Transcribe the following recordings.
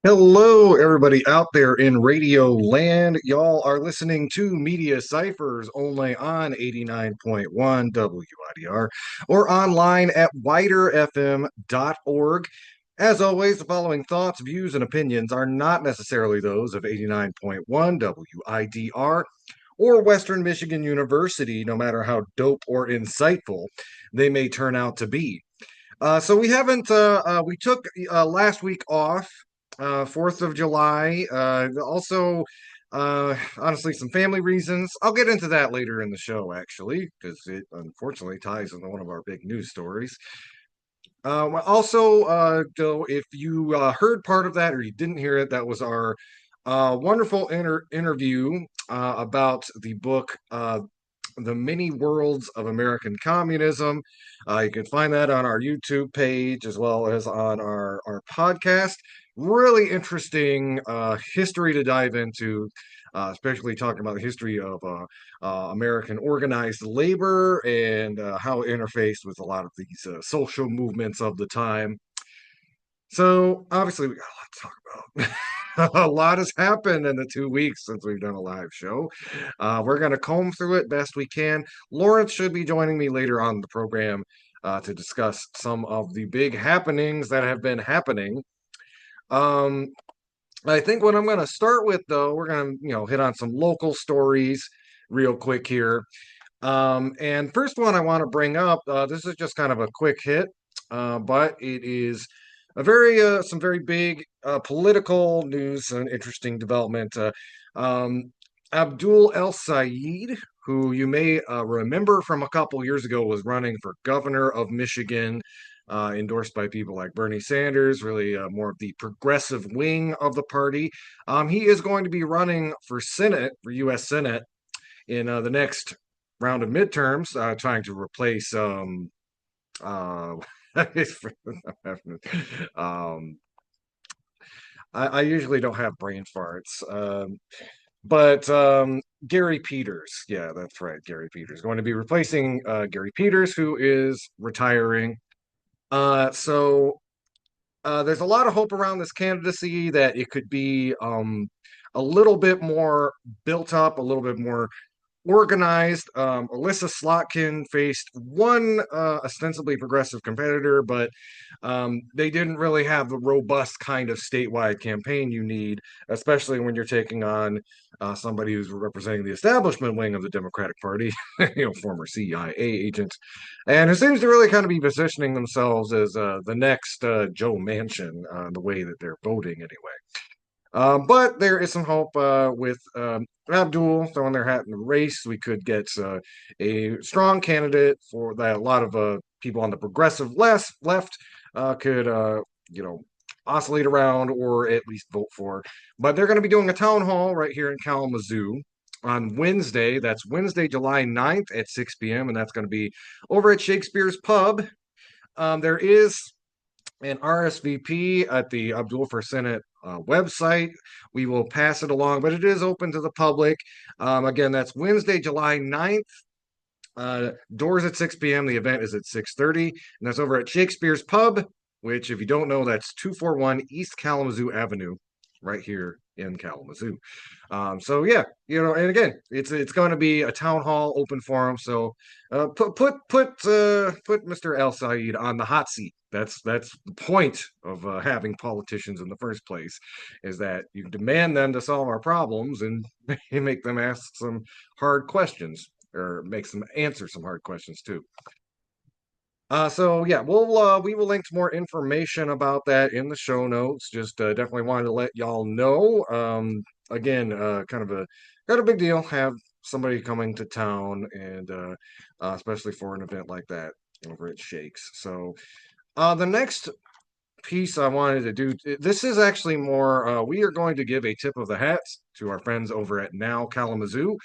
Hello, everybody out there in radio land. Y'all are listening to Media Cyphers only on 89.1 WIDR or online at widerfm.org. As always, the following thoughts, views, and opinions are not necessarily those of 89.1 WIDR or Western Michigan University, no matter how dope or insightful they may turn out to be. So we haven't. We took last week off, 4th of July. Also, honestly, some family reasons. I'll get into that later in the show, actually, because it unfortunately ties into one of our big news stories. Also, though, if you heard part of that or you didn't hear it, that was our wonderful interview about the book The Many Worlds of American Communism. You can find that on our YouTube page as well as on our podcast. Really interesting history to dive into, especially talking about the history of American organized labor and how it interfaced with a lot of these social movements of the time. So obviously, we got a lot to talk about. A lot has happened in the 2 weeks since we've done a live show. We're going to comb through it best we can. Lawrence should be joining me later on the program to discuss some of the big happenings that have been happening. Um, I think what I'm going to start with, though, we're going to hit on some local stories real quick here. And first one I want to bring up, this is just kind of a quick hit, but it is a very some very big political news and interesting development. Um, Abdul El Sayed, who you may remember from a couple years ago, was running for governor of Michigan, endorsed by people like Bernie Sanders, really more of the progressive wing of the party. He is going to be running for Senate, for U.S. Senate, in the next round of midterms, trying to replace uh, um, I usually don't have brain farts, but Gary Peters, yeah, that's right, Gary Peters, going to be replacing Gary Peters, who is retiring. So there's a lot of hope around this candidacy that it could be a little bit more built up, a little bit more organized. Alyssa Slotkin faced one ostensibly progressive competitor, but they didn't really have the robust kind of statewide campaign you need, especially when you're taking on somebody who's representing the establishment wing of the Democratic Party, former CIA agent, and who seems to really kind of be positioning themselves as the next Joe Manchin, the way that they're voting anyway. But there is some hope with Abdul throwing their hat in the race. We could get a strong candidate for that. A lot of people on the progressive left could, oscillate around or at least vote for. But they're going to be doing a town hall right here in Kalamazoo on Wednesday. That's Wednesday, July 9th at 6 p.m. And that's going to be over at Shakespeare's Pub. There is an RSVP at the Abdul for Senate website. We will pass it along, but it is open to the public. Again, that's Wednesday, July 9th. Doors at 6 p.m. The event is at 6:30, and that's over at Shakespeare's Pub, which, if you don't know, that's 241 East Kalamazoo Avenue, right here in Kalamazoo. So yeah, and again, it's going to be a town hall open forum. So put Mr. El Sayed on the hot seat. That's the point of having politicians in the first place, is that you demand them to solve our problems and make them ask some hard questions or makes them answer some hard questions too. So yeah, we will link to more information about that in the show notes. Just definitely wanted to let y'all know. Again, kind of big deal. Have somebody coming to town, and especially for an event like that over at Shakes. So the next piece I wanted to do. This is actually more. We are going to give a tip of the hat to our friends over at NowKalamazoo.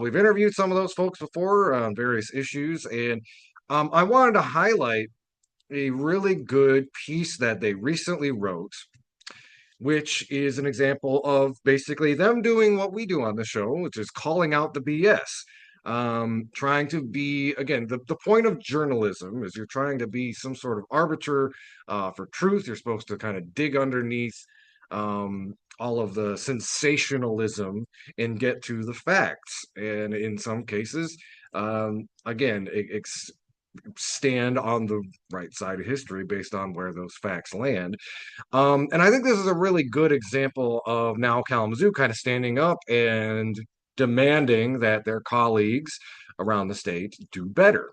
We've interviewed some of those folks before on various issues, and I wanted to highlight a really good piece that they recently wrote, which is an example of basically them doing what we do on the show, which is calling out the BS. Trying to be, again, the point of journalism is you're trying to be some sort of arbiter for truth. You're supposed to kind of dig underneath all of the sensationalism and get to the facts. And in some cases, again, stand on the right side of history based on where those facts land. And I think this is a really good example of now Kalamazoo kind of standing up and demanding that their colleagues around the state do better.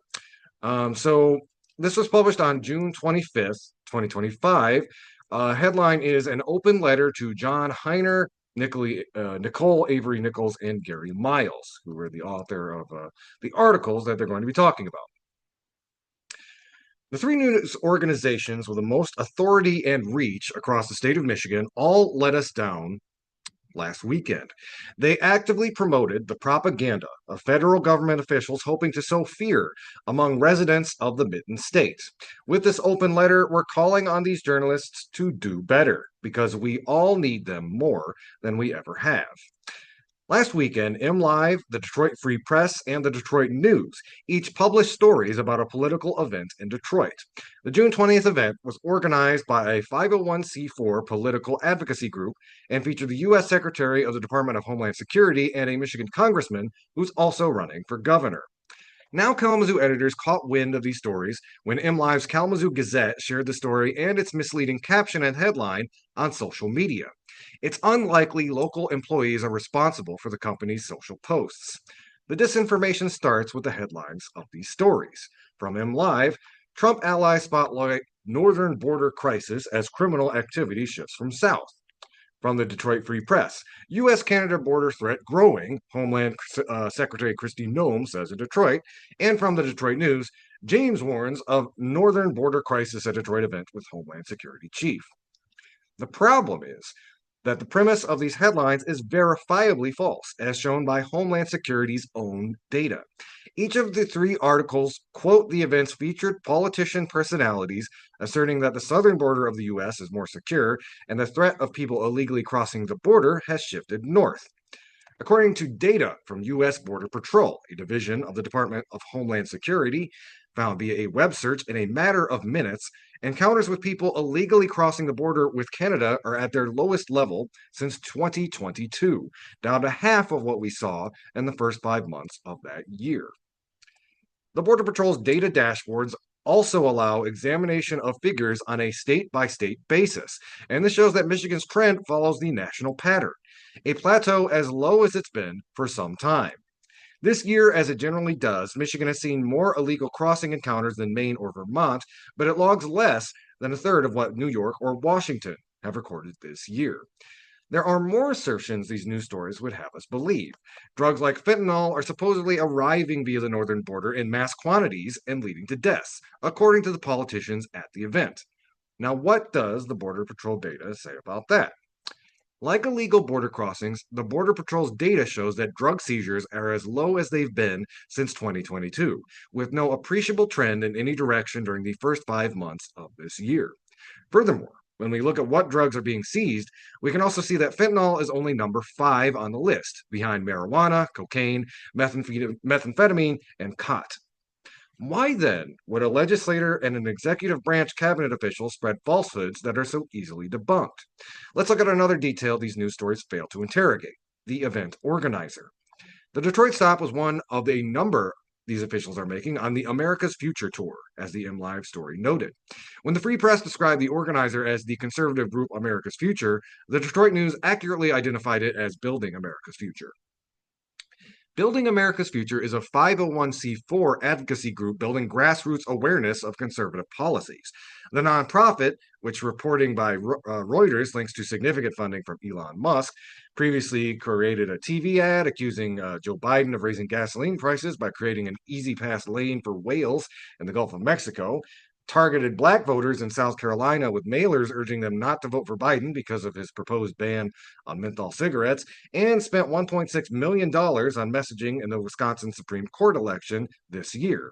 So this was published on June 25th, 2025. Headline is An Open Letter to John Heiner, Nicole Avery Nichols, and Gary Miles, who were the author of the articles that they're going to be talking about. The three news organizations with the most authority and reach across the state of Michigan all let us down last weekend. They actively promoted the propaganda of federal government officials hoping to sow fear among residents of the Mitten State. With this open letter, we're calling on these journalists to do better because we all need them more than we ever have. Last weekend, MLive, the Detroit Free Press, and the Detroit News each published stories about a political event in Detroit. The June 20th event was organized by a 501c4 political advocacy group and featured the U.S. Secretary of the Department of Homeland Security and a Michigan congressman who's also running for governor. Now Kalamazoo editors caught wind of these stories when MLive's Kalamazoo Gazette shared the story and its misleading caption and headline on social media. It's unlikely local employees are responsible for the company's social posts. The disinformation starts with the headlines of these stories. From MLive, Trump allies spotlight northern border crisis as criminal activity shifts from south. From the Detroit Free Press, U.S.-Canada border threat growing, Homeland Secretary Kristi Noem says in Detroit. And from the Detroit News, James warns of northern border crisis at Detroit event with Homeland Security Chief. The problem is that the premise of these headlines is verifiably false, as shown by Homeland Security's own data. Each of the three articles quote the event's featured politician personalities, asserting that the southern border of the U.S. is more secure and the threat of people illegally crossing the border has shifted north. According to data from U.S. Border Patrol, a division of the Department of Homeland Security, found via a web search in a matter of minutes, encounters with people illegally crossing the border with Canada are at their lowest level since 2022, down to half of what we saw in the first 5 months of that year. The Border Patrol's data dashboards also allow examination of figures on a state-by-state basis, and this shows that Michigan's trend follows the national pattern, a plateau as low as it's been for some time. This year, as it generally does, Michigan has seen more illegal crossing encounters than Maine or Vermont, but it logs less than a third of what New York or Washington have recorded this year. There are more assertions these news stories would have us believe. Drugs like fentanyl are supposedly arriving via the northern border in mass quantities and leading to deaths, according to the politicians at the event. Now, what does the Border Patrol data say about that? Like illegal border crossings, the Border Patrol's data shows that drug seizures are as low as they've been since 2022, with no appreciable trend in any direction during the first 5 months of this year. Furthermore, when we look at what drugs are being seized, we can also see that fentanyl is only number 5 on the list, behind marijuana, cocaine, methamphetamine, and pot. Why then would a legislator and an executive branch cabinet official spread falsehoods that are so easily debunked? Let's look at another detail these news stories fail to interrogate: the event organizer. The Detroit stop was one of a number these officials are making on the America's Future tour, as the MLive story noted. When the Free Press described the organizer as the conservative group America's Future, the Detroit News accurately identified it as Building America's Future. Building America's Future is a 501c4 advocacy group building grassroots awareness of conservative policies. The nonprofit, which reporting by Reuters links to significant funding from Elon Musk, previously created a TV ad accusing Joe Biden of raising gasoline prices by creating an easy pass lane for whales in the Gulf of Mexico, targeted black voters in South Carolina with mailers urging them not to vote for Biden because of his proposed ban on menthol cigarettes, and spent $1.6 million on messaging in the Wisconsin Supreme Court election this year.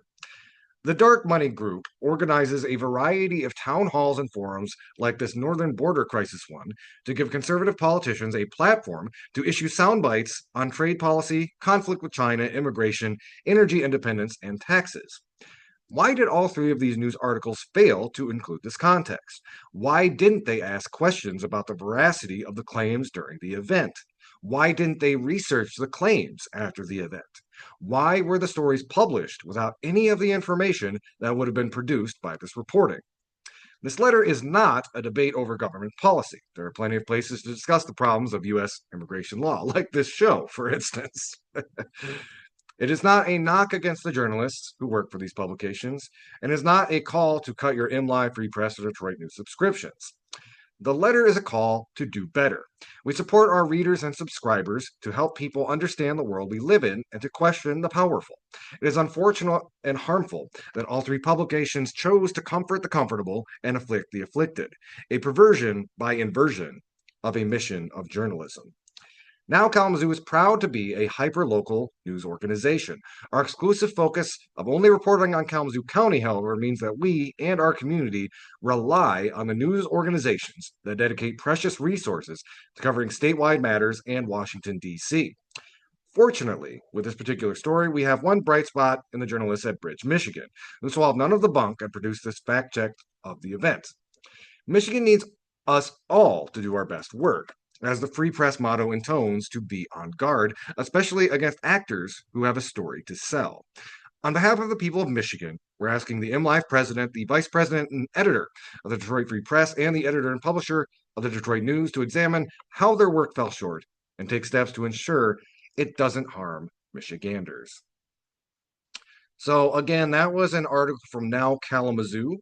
The Dark Money Group organizes a variety of town halls and forums like this Northern Border Crisis one to give conservative politicians a platform to issue sound bites on trade policy, conflict with China, immigration, energy independence, and taxes. Why did all three of these news articles fail to include this context? Why didn't they ask questions about the veracity of the claims during the event? Why didn't they research the claims after the event? Why were the stories published without any of the information that would have been produced by this reporting? This letter is not a debate over government policy. There are plenty of places to discuss the problems of U.S. immigration law, like this show, for instance. It is not a knock against the journalists who work for these publications, and is not a call to cut your MLive Free Press or Detroit News subscriptions. The letter is a call to do better. We support our readers and subscribers to help people understand the world we live in and to question the powerful. It is unfortunate and harmful that all three publications chose to comfort the comfortable and afflict the afflicted, a perversion by inversion of a mission of journalism. Now Kalamazoo is proud to be a hyper-local news organization. Our exclusive focus of only reporting on Kalamazoo County, however, means that we and our community rely on the news organizations that dedicate precious resources to covering statewide matters and Washington, D.C. Fortunately, with this particular story, we have one bright spot in the journalists at Bridge, Michigan, who swallowed none of the bunk and produced this fact check of the event. Michigan needs us all to do our best work. As the Free Press motto intones, to be on guard, especially against actors who have a story to sell. On behalf of the people of Michigan, we're asking the MLive president, the vice president and editor of the Detroit Free Press, and the editor and publisher of the Detroit News to examine how their work fell short and take steps to ensure it doesn't harm Michiganders. So again, that was an article from Now Kalamazoo.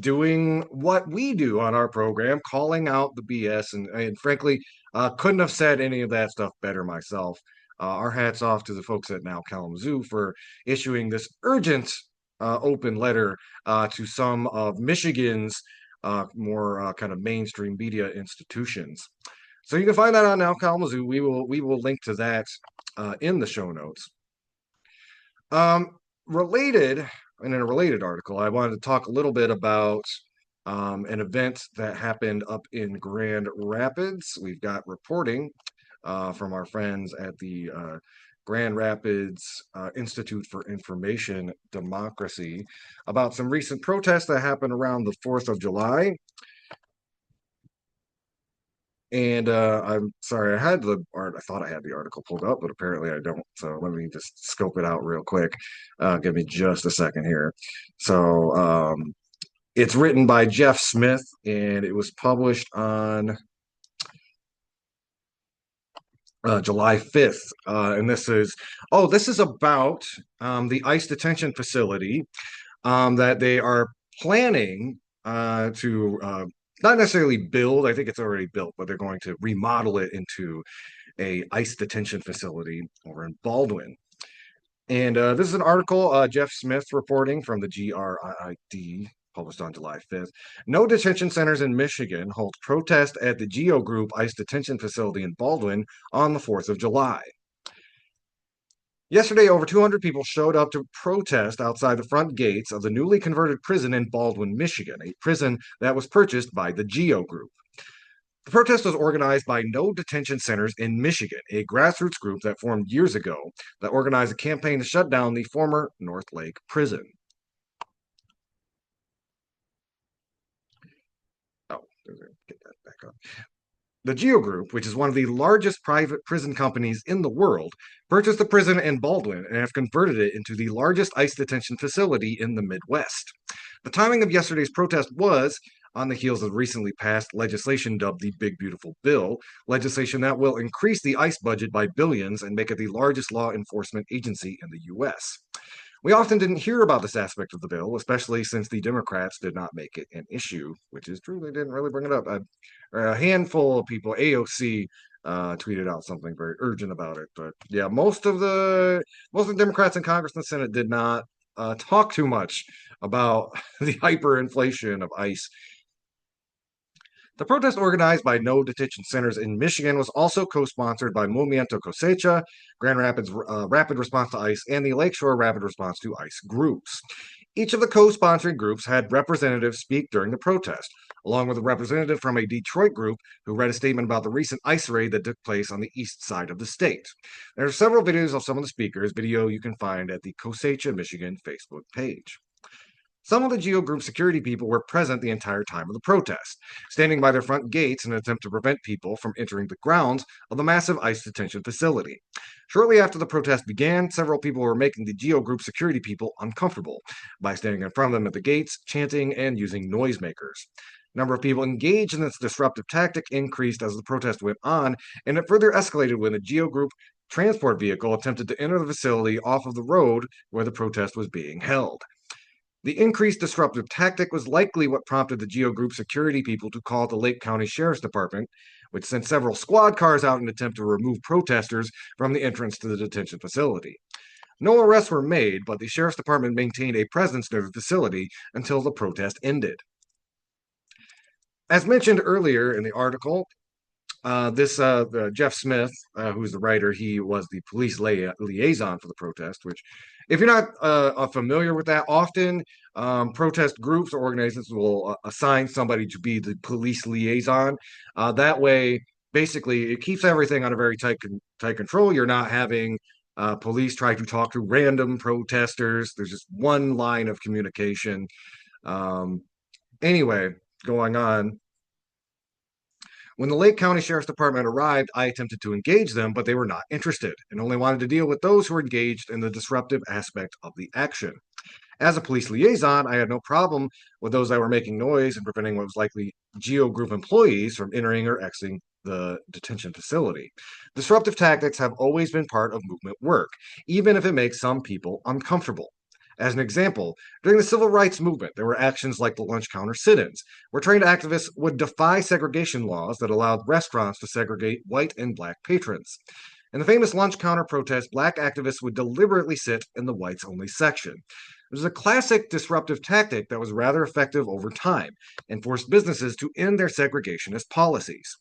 Doing what we do on our program, calling out the BS, and frankly, couldn't have said any of that stuff better myself. Our hats off to the folks at Now Kalamazoo for issuing this urgent open letter to some of Michigan's more kind of mainstream media institutions. So you can find that on Now Kalamazoo. We will link to that in the show notes. In a related article, I wanted to talk a little bit about an event that happened up in Grand Rapids. We've got reporting from our friends at the Grand Rapids Institute for Information Democracy about some recent protests that happened around the 4th of July. And I'm sorry, I thought I had the article pulled up, but apparently I don't. So let me just scope it out real quick. Give me just a second here. So it's written by Jeff Smith, and it was published on July 5th. And this is about the ICE detention facility that they are planning to not necessarily build. I think it's already built, but they're going to remodel it into a ICE detention facility over in Baldwin. And this is an article, Jeff Smith reporting from the GRID, published on July 5th. No detention centers in Michigan hold protest at the Kzoo Group ICE detention facility in Baldwin on the 4th of July. Yesterday, over 200 people showed up to protest outside the front gates of the newly converted prison in Baldwin, Michigan, a prison that was purchased by the Kzoo Group. The protest was organized by No Detention Centers in Michigan, a grassroots group that formed years ago that organized a campaign to shut down the former North Lake prison. Get that back up. The Kzoo Group, which is one of the largest private prison companies in the world, purchased the prison in Baldwin and have converted it into the largest ICE detention facility in the Midwest. The timing of yesterday's protest was on the heels of recently passed legislation dubbed the Big Beautiful Bill, legislation that will increase the ICE budget by billions and make it the largest law enforcement agency in the U.S. We often didn't hear about this aspect of the bill, especially since the Democrats did not make it an issue, which is true. They didn't really bring it up. A handful of people, AOC, tweeted out something very urgent about it. But yeah, most of the Democrats in Congress and the Senate did not talk too much about the hyperinflation of ICE. The protest organized by No Detention Centers in Michigan was also co-sponsored by Movimiento Cosecha, Grand Rapids Rapid Response to ICE, and the Lakeshore Rapid Response to ICE groups. Each of the co-sponsoring groups had representatives speak during the protest, along with a representative from a Detroit group who read a statement about the recent ICE raid that took place on the east side of the state. There are several videos of some of the speakers, video you can find at the Kzoo, Michigan Facebook page. Some of the Geo Group security people were present the entire time of the protest, standing by their front gates in an attempt to prevent people from entering the grounds of the massive ICE detention facility. Shortly after the protest began, several people were making the Geo Group security people uncomfortable by standing in front of them at the gates, chanting, and using noisemakers. The number of people engaged in this disruptive tactic increased as the protest went on, and it further escalated when the Geo Group transport vehicle attempted to enter the facility off of the road where the protest was being held. The increased disruptive tactic was likely what prompted the Geo Group security people to call the Lake County Sheriff's Department, which sent several squad cars out in an attempt to remove protesters from the entrance to the detention facility. No arrests were made, but the Sheriff's Department maintained a presence near the facility until the protest ended. As mentioned earlier in the article, Jeff Smith, who's the writer, he was the police liaison for the protest, which, if you're not familiar with that, often protest groups or organizations will assign somebody to be the police liaison. That way, basically, it keeps everything on a very tight control. You're not having police try to talk to random protesters. There's just one line of communication. Anyway, going on. When the Lake County Sheriff's Department arrived, I attempted to engage them, but they were not interested and only wanted to deal with those who were engaged in the disruptive aspect of the action. As a police liaison, I had no problem with those that were making noise and preventing what was likely Geo Group employees from entering or exiting the detention facility. Disruptive tactics have always been part of movement work, even if it makes some people uncomfortable. As an example, during the civil rights movement, there were actions like the lunch counter sit ins, where trained activists would defy segregation laws that allowed restaurants to segregate white and black patrons. In the famous lunch counter protest, black activists would deliberately sit in the whites only section. It was a classic disruptive tactic that was rather effective over time and forced businesses to end their segregationist policies.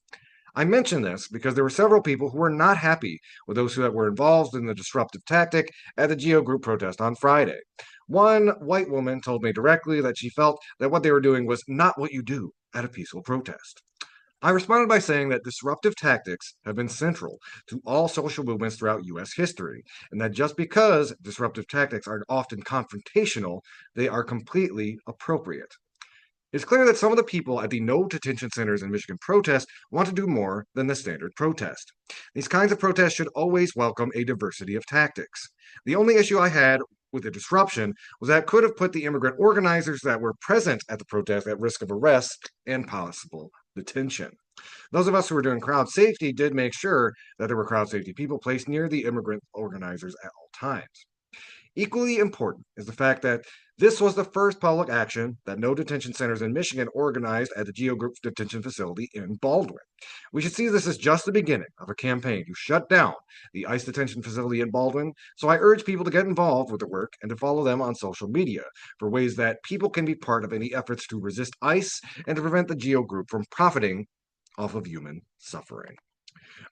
I mention this because there were several people who were not happy with those who were involved in the disruptive tactic at the Geo Group protest on Friday. One white woman told me directly that she felt that what they were doing was not what you do at a peaceful protest. I responded by saying that disruptive tactics have been central to all social movements throughout U.S. history, and that just because disruptive tactics are often confrontational, they are completely appropriate. It's clear that some of the people at the no detention centers in Michigan protest want to do more than the standard protest. These kinds of protests should always welcome a diversity of tactics. The only issue I had with the disruption was that it could have put the immigrant organizers that were present at the protest at risk of arrest and possible detention. Those of us who were doing crowd safety did make sure that there were crowd safety people placed near the immigrant organizers at all times. Equally important is the fact that this was the first public action that no detention centers in Michigan organized at the Geo Group detention facility in Baldwin. We should see this as just the beginning of a campaign to shut down the ICE detention facility in Baldwin, so I urge people to get involved with the work and to follow them on social media for ways that people can be part of any efforts to resist ICE and to prevent the Geo Group from profiting off of human suffering.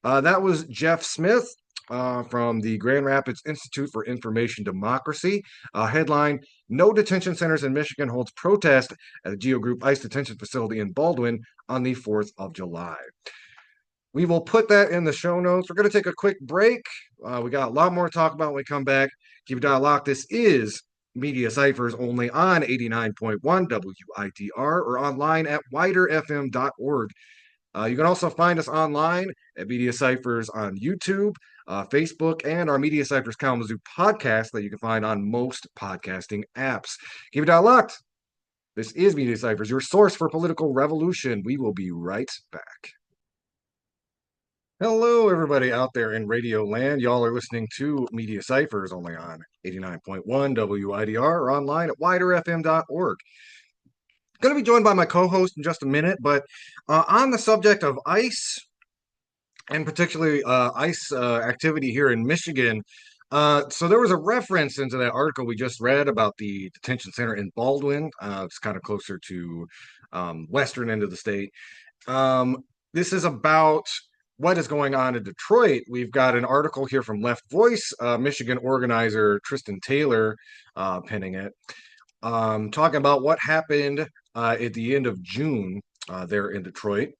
That was Jeff Smith from the Grand Rapids Institute for Information Democracy. Headline, No Detention Centers in Michigan holds protest at the Geo Group ICE detention facility in Baldwin on the 4th of July. We will put that in the show notes. We're going to take a quick break. We got a lot more to talk about when we come back. Keep it dialogue. This is Media Cyphers only on 89.1 WIDR or online at widerfm.org. You can also find us online at Media Cyphers on YouTube, Facebook, and our Media Cyphers Kalamazoo podcast that you can find on most podcasting apps. Keep it locked. This is Media Cyphers, your source for political revolution. We will be right back. Hello, everybody out there in Radio Land. Y'all are listening to Media Cyphers only on 89.1 WIDR or online at widerfm.org. Going to be joined by my co-host in just a minute, but on the subject of ICE, and particularly ICE activity here in Michigan, so there was a reference into that article we just read about the detention center in Baldwin. It's kind of closer to western end of the state. This is about what is going on in Detroit. We've got an article here from Left Voice, Michigan organizer Tristan Taylor penning it. talking about what happened at the end of June there in Detroit.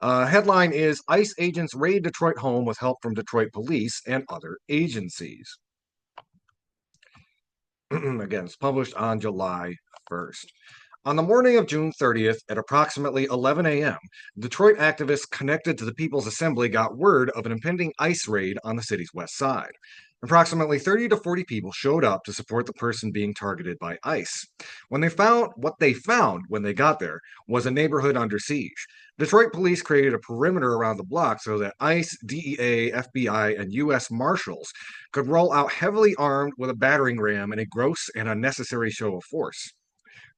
Headline is ICE agents raid Detroit home with help from Detroit police and other agencies. Again, it's published on July 1st. On the morning of June 30th at approximately 11 a.m., Detroit activists connected to the People's Assembly got word of an impending ICE raid on the city's west side. Approximately 30 to 40 people showed up to support the person being targeted by ICE. What they found when they got there was a neighborhood under siege. Detroit police created a perimeter around the block so that ICE, DEA, FBI, and U.S. Marshals could roll out heavily armed with a battering ram in a gross and unnecessary show of force.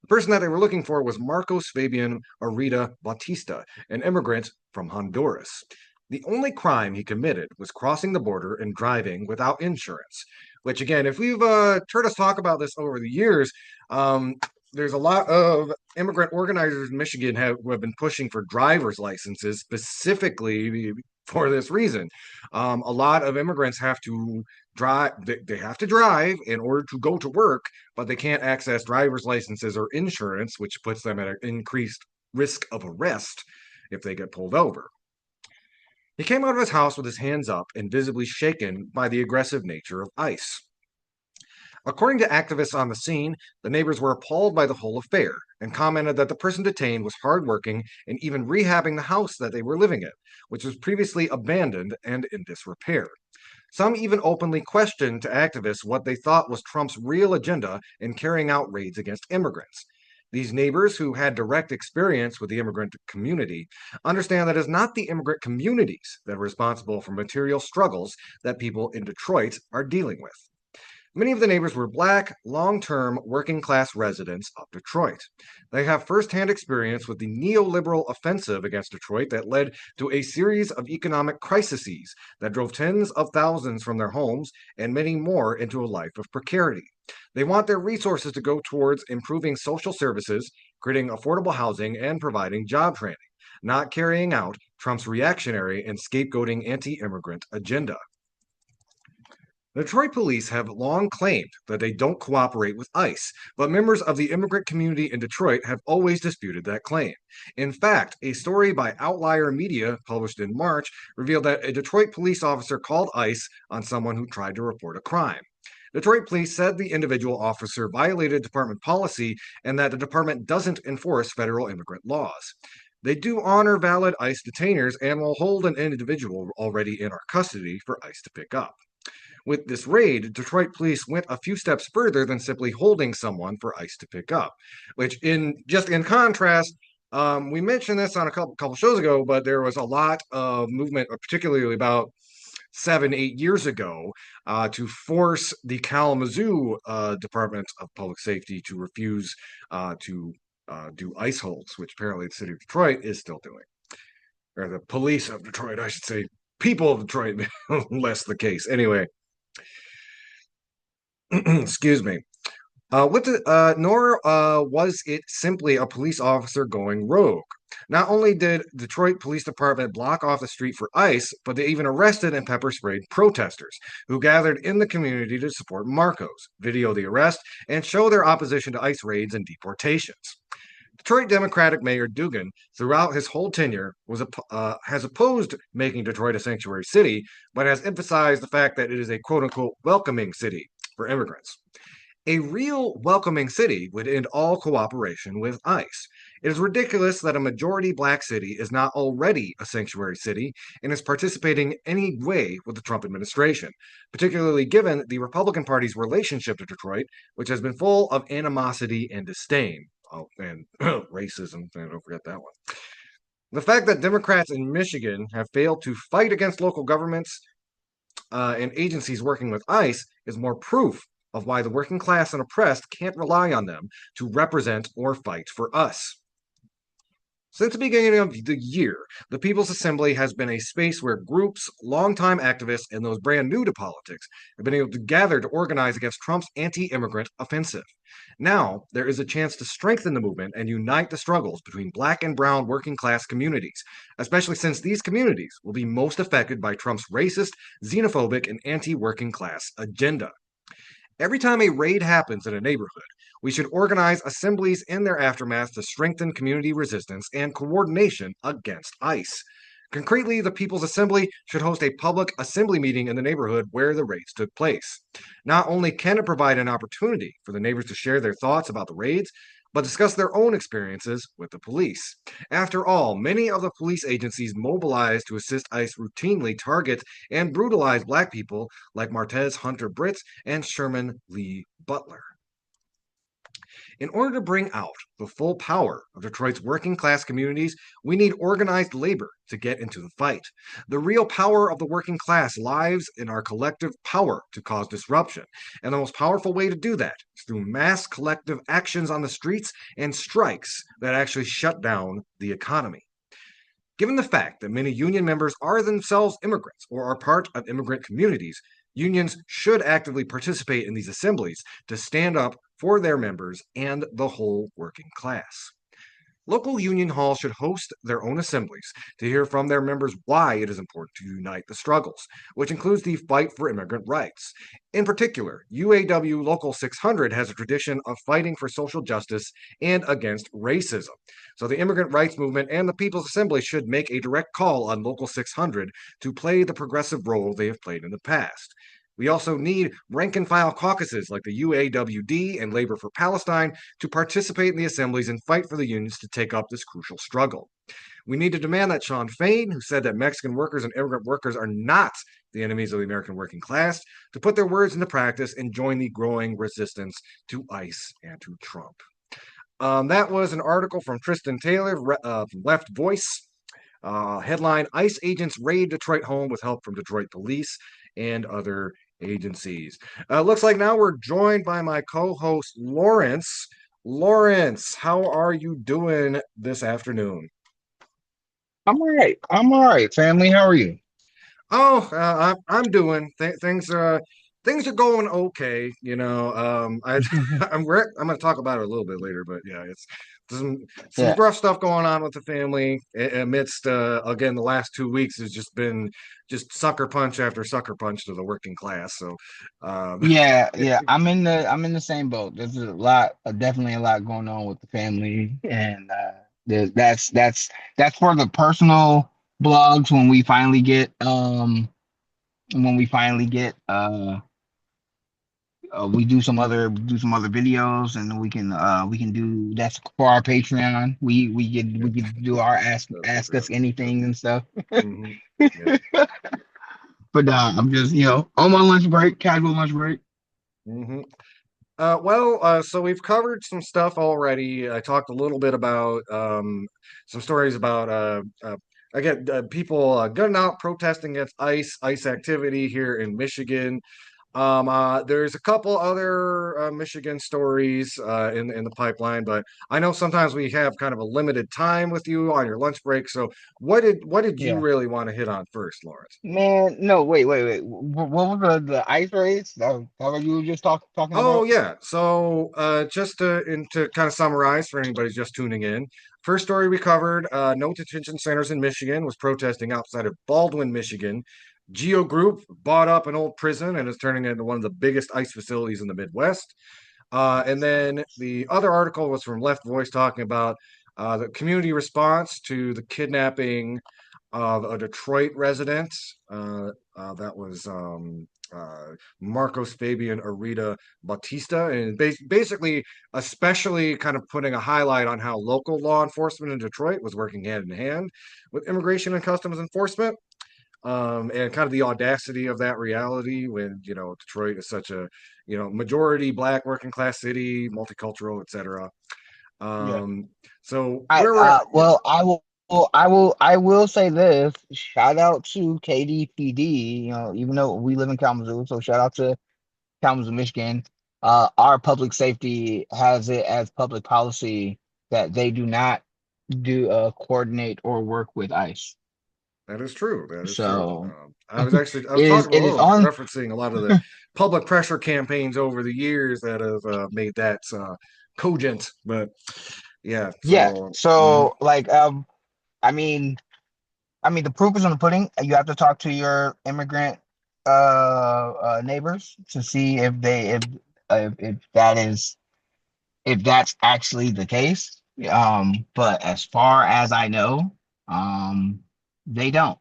The person that they were looking for was Marcos Fabian Arita Bautista, an immigrant from Honduras. The only crime he committed was crossing the border and driving without insurance, which, again, if you've heard us talk about this over the years, there's a lot of immigrant organizers in Michigan who have been pushing for driver's licenses specifically for this reason. A lot of immigrants have to drive, they have to drive in order to go to work, but they can't access driver's licenses or insurance, which puts them at an increased risk of arrest if they get pulled over. He came out of his house with his hands up and visibly shaken by the aggressive nature of ICE. According to activists on the scene, the neighbors were appalled by the whole affair and commented that the person detained was hardworking and even rehabbing the house that they were living in, which was previously abandoned and in disrepair. Some even openly questioned to activists what they thought was Trump's real agenda in carrying out raids against immigrants. These neighbors, who had direct experience with the immigrant community, understand that it's not the immigrant communities that are responsible for material struggles that people in Detroit are dealing with. Many of the neighbors were Black, long-term, working-class residents of Detroit. They have firsthand experience with the neoliberal offensive against Detroit that led to a series of economic crises that drove tens of thousands from their homes and many more into a life of precarity. They want their resources to go towards improving social services, creating affordable housing, and providing job training, not carrying out Trump's reactionary and scapegoating anti-immigrant agenda. The Detroit police have long claimed that they don't cooperate with ICE, but members of the immigrant community in Detroit have always disputed that claim. In fact, a story by Outlier Media published in March revealed that a Detroit police officer called ICE on someone who tried to report a crime. Detroit police said the individual officer violated department policy and that the department doesn't enforce federal immigrant laws. They do honor valid ICE detainers and will hold an individual already in our custody for ICE to pick up. With this raid, Detroit police went a few steps further than simply holding someone for ICE to pick up, which in contrast, we mentioned this on a couple shows ago, but there was a lot of movement, particularly about 7-8 years ago, to force the Kalamazoo Department of Public Safety to refuse to do ICE holds, which apparently the city of Detroit is still doing. Or the police of Detroit, I should say. People of Detroit, less the case. Anyway. Excuse me. Nor was it simply a police officer going rogue. Not only did Detroit Police Department block off the street for ICE, but they even arrested and pepper sprayed protesters who gathered in the community to support Marcos, video the arrest, and show their opposition to ICE raids and deportations. Detroit Democratic Mayor Dugan, throughout his whole tenure, has opposed making Detroit a sanctuary city, but has emphasized the fact that it is a quote-unquote welcoming city for immigrants. A real welcoming city would end all cooperation with ICE. It is ridiculous that a majority Black city is not already a sanctuary city and is participating any way with the Trump administration, particularly given the Republican Party's relationship to Detroit, which has been full of animosity and disdain. Oh, and racism, don't forget that one. The fact that Democrats in Michigan have failed to fight against local governments and agencies working with ICE is more proof of why the working class and oppressed can't rely on them to represent or fight for us. Since the beginning of the year, the People's Assembly has been a space where groups, longtime activists, and those brand new to politics have been able to gather to organize against Trump's anti-immigrant offensive. Now, there is a chance to strengthen the movement and unite the struggles between Black and brown working class communities, especially since these communities will be most affected by Trump's racist, xenophobic, and anti-working class agenda. Every time a raid happens in a neighborhood, we should organize assemblies in their aftermath to strengthen community resistance and coordination against ICE. Concretely, the People's Assembly should host a public assembly meeting in the neighborhood where the raids took place. Not only can it provide an opportunity for the neighbors to share their thoughts about the raids, but discuss their own experiences with the police. After all, many of the police agencies mobilized to assist ICE routinely target and brutalize black people like Martez Hunter Britt and Sherman Lee Butler. In order to bring out the full power of Detroit's working class communities, we need organized labor to get into the fight. The real power of the working class lies in our collective power to cause disruption. And the most powerful way to do that is through mass collective actions on the streets and strikes that actually shut down the economy. Given the fact that many union members are themselves immigrants or are part of immigrant communities, unions should actively participate in these assemblies to stand up for their members and the whole working class. Local union halls should host their own assemblies to hear from their members why it is important to unite the struggles, which includes the fight for immigrant rights. In particular, UAW Local 600 has a tradition of fighting for social justice and against racism. So the immigrant rights movement and the People's Assembly should make a direct call on Local 600 to play the progressive role they have played in the past. We also need rank and file caucuses like the UAWD and Labor for Palestine to participate in the assemblies and fight for the unions to take up this crucial struggle. We need to demand that Sean Fain, who said that Mexican workers and immigrant workers are not the enemies of the American working class, to put their words into practice and join the growing resistance to ICE and to Trump. That was an article from Tristan Taylor from Left Voice. Headline: ICE agents raid Detroit home with help from Detroit police and other agencies. Looks like now we're joined by my co-host Lawrence. Lawrence, how are you doing this afternoon? I'm all right. I'm all right, family. How are you? Oh, I'm doing things are going okay. I'm going to talk about it a little bit later, but yeah, it's some some Yeah. rough stuff going on with the family amidst again the last 2 weeks has just been just sucker punch after sucker punch to the working class. So, um, Yeah. I'm in the same boat. There's a lot, definitely a lot going on with the family, and that's for the personal blogs when we finally get we do some other videos, and we can do that's for our Patreon. We could do our that's what ask they're us up to. anything and stuff. Hmm. Yeah. But I'm just on my lunch break, casual lunch break. Hmm. So we've covered some stuff already. I talked a little bit about some stories about again people gunning out protesting against ICE activity here in Michigan. There's a couple other Michigan stories in the pipeline, but I know sometimes we have kind of a limited time with you on your lunch break. So what did you Yeah. really want to hit on first, Lawrence? Man, no, wait. What was the ice raids that what you were just talking Oh about? yeah. So just to kind of summarize for anybody just tuning in, first story we covered: no detention centers in Michigan was protesting outside of Baldwin, Michigan. Geo Group bought up an old prison and is turning it into one of the biggest ICE facilities in the Midwest. And then the other article was from Left Voice talking about the community response to the kidnapping of a Detroit resident. That was Marcos Fabian Arita Bautista, and basically, especially kind of putting a highlight on how local law enforcement in Detroit was working hand in hand with immigration and customs enforcement. And kind of the audacity of that reality when Detroit is such a majority black working class city, multicultural, etc. Yeah. Um, so I where we're at, yeah, well I will say this. Shout out to KDPD, even though we live in Kalamazoo, so shout out to Kalamazoo, Michigan. Our public safety has it as public policy that they do not do coordinate or work with ICE. that is true. That is true. So I was it is talking it is about on. referencing a lot of the public pressure campaigns over the years that have made that cogent, but yeah. Yeah. So mhm. So like I mean, the proof is on the pudding. You have to talk to your immigrant. neighbors to see if that is if that's actually the case. But as far as I know, um, they don't.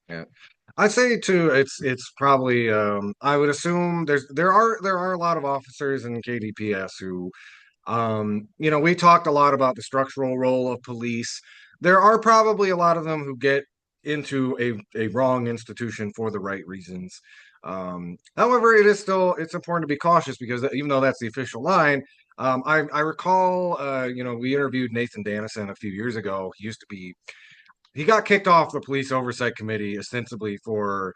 Yeah. I'd say too, it's probably I would assume there are a lot of officers in KDPS who we talked a lot about the structural role of police. There are probably a lot of them who get into a wrong institution for the right reasons. However, it's important to be cautious because even though that's the official line, I recall we interviewed Nathan Dannison a few years ago. He got kicked off the police oversight committee ostensibly for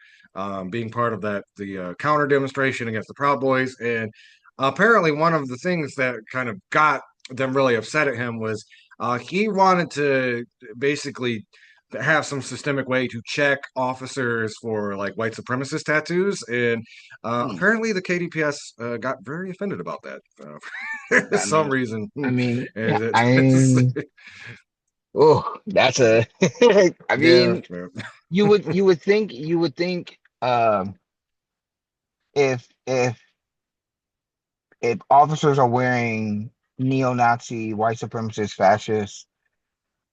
being part of the counter demonstration against the Proud Boys, and apparently one of the things that kind of got them really upset at him was he wanted to basically have some systemic way to check officers for like white supremacist tattoos, and Hmm. apparently the KDPS got very offended about that for I some mean, reason. I mean, And I mean, oh, that's a. I yeah, mean, you would think if officers are wearing neo-Nazi, white supremacist, fascist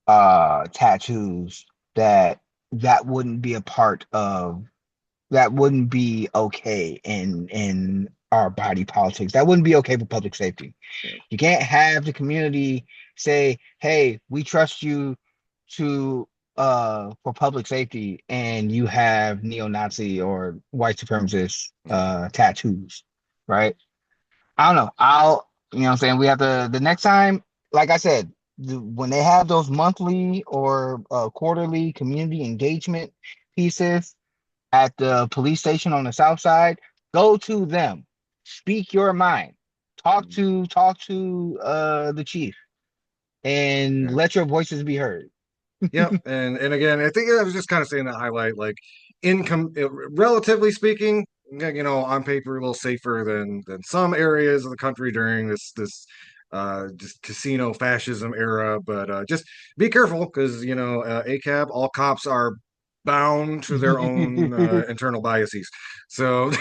tattoos, that that wouldn't be a part of that wouldn't be okay in our body politics. That wouldn't be okay for public safety. yeah. You can't have the community say, "Hey, we trust you to for public safety," and you have neo-Nazi or white supremacist tattoos, right? I don't know. You know what I'm saying? We have to, the next time, like I said, when they have those monthly or quarterly community engagement pieces at the police station on the south side, go to them, speak your mind, talk to the chief, and Yeah. let your voices be heard. Yep, and again, I think I was just kind of saying that highlight, like income, relatively speaking, on paper, a little safer than some areas of the country during this just casino fascism era. But just be careful because ACAB, all cops are bound to their own internal biases. So,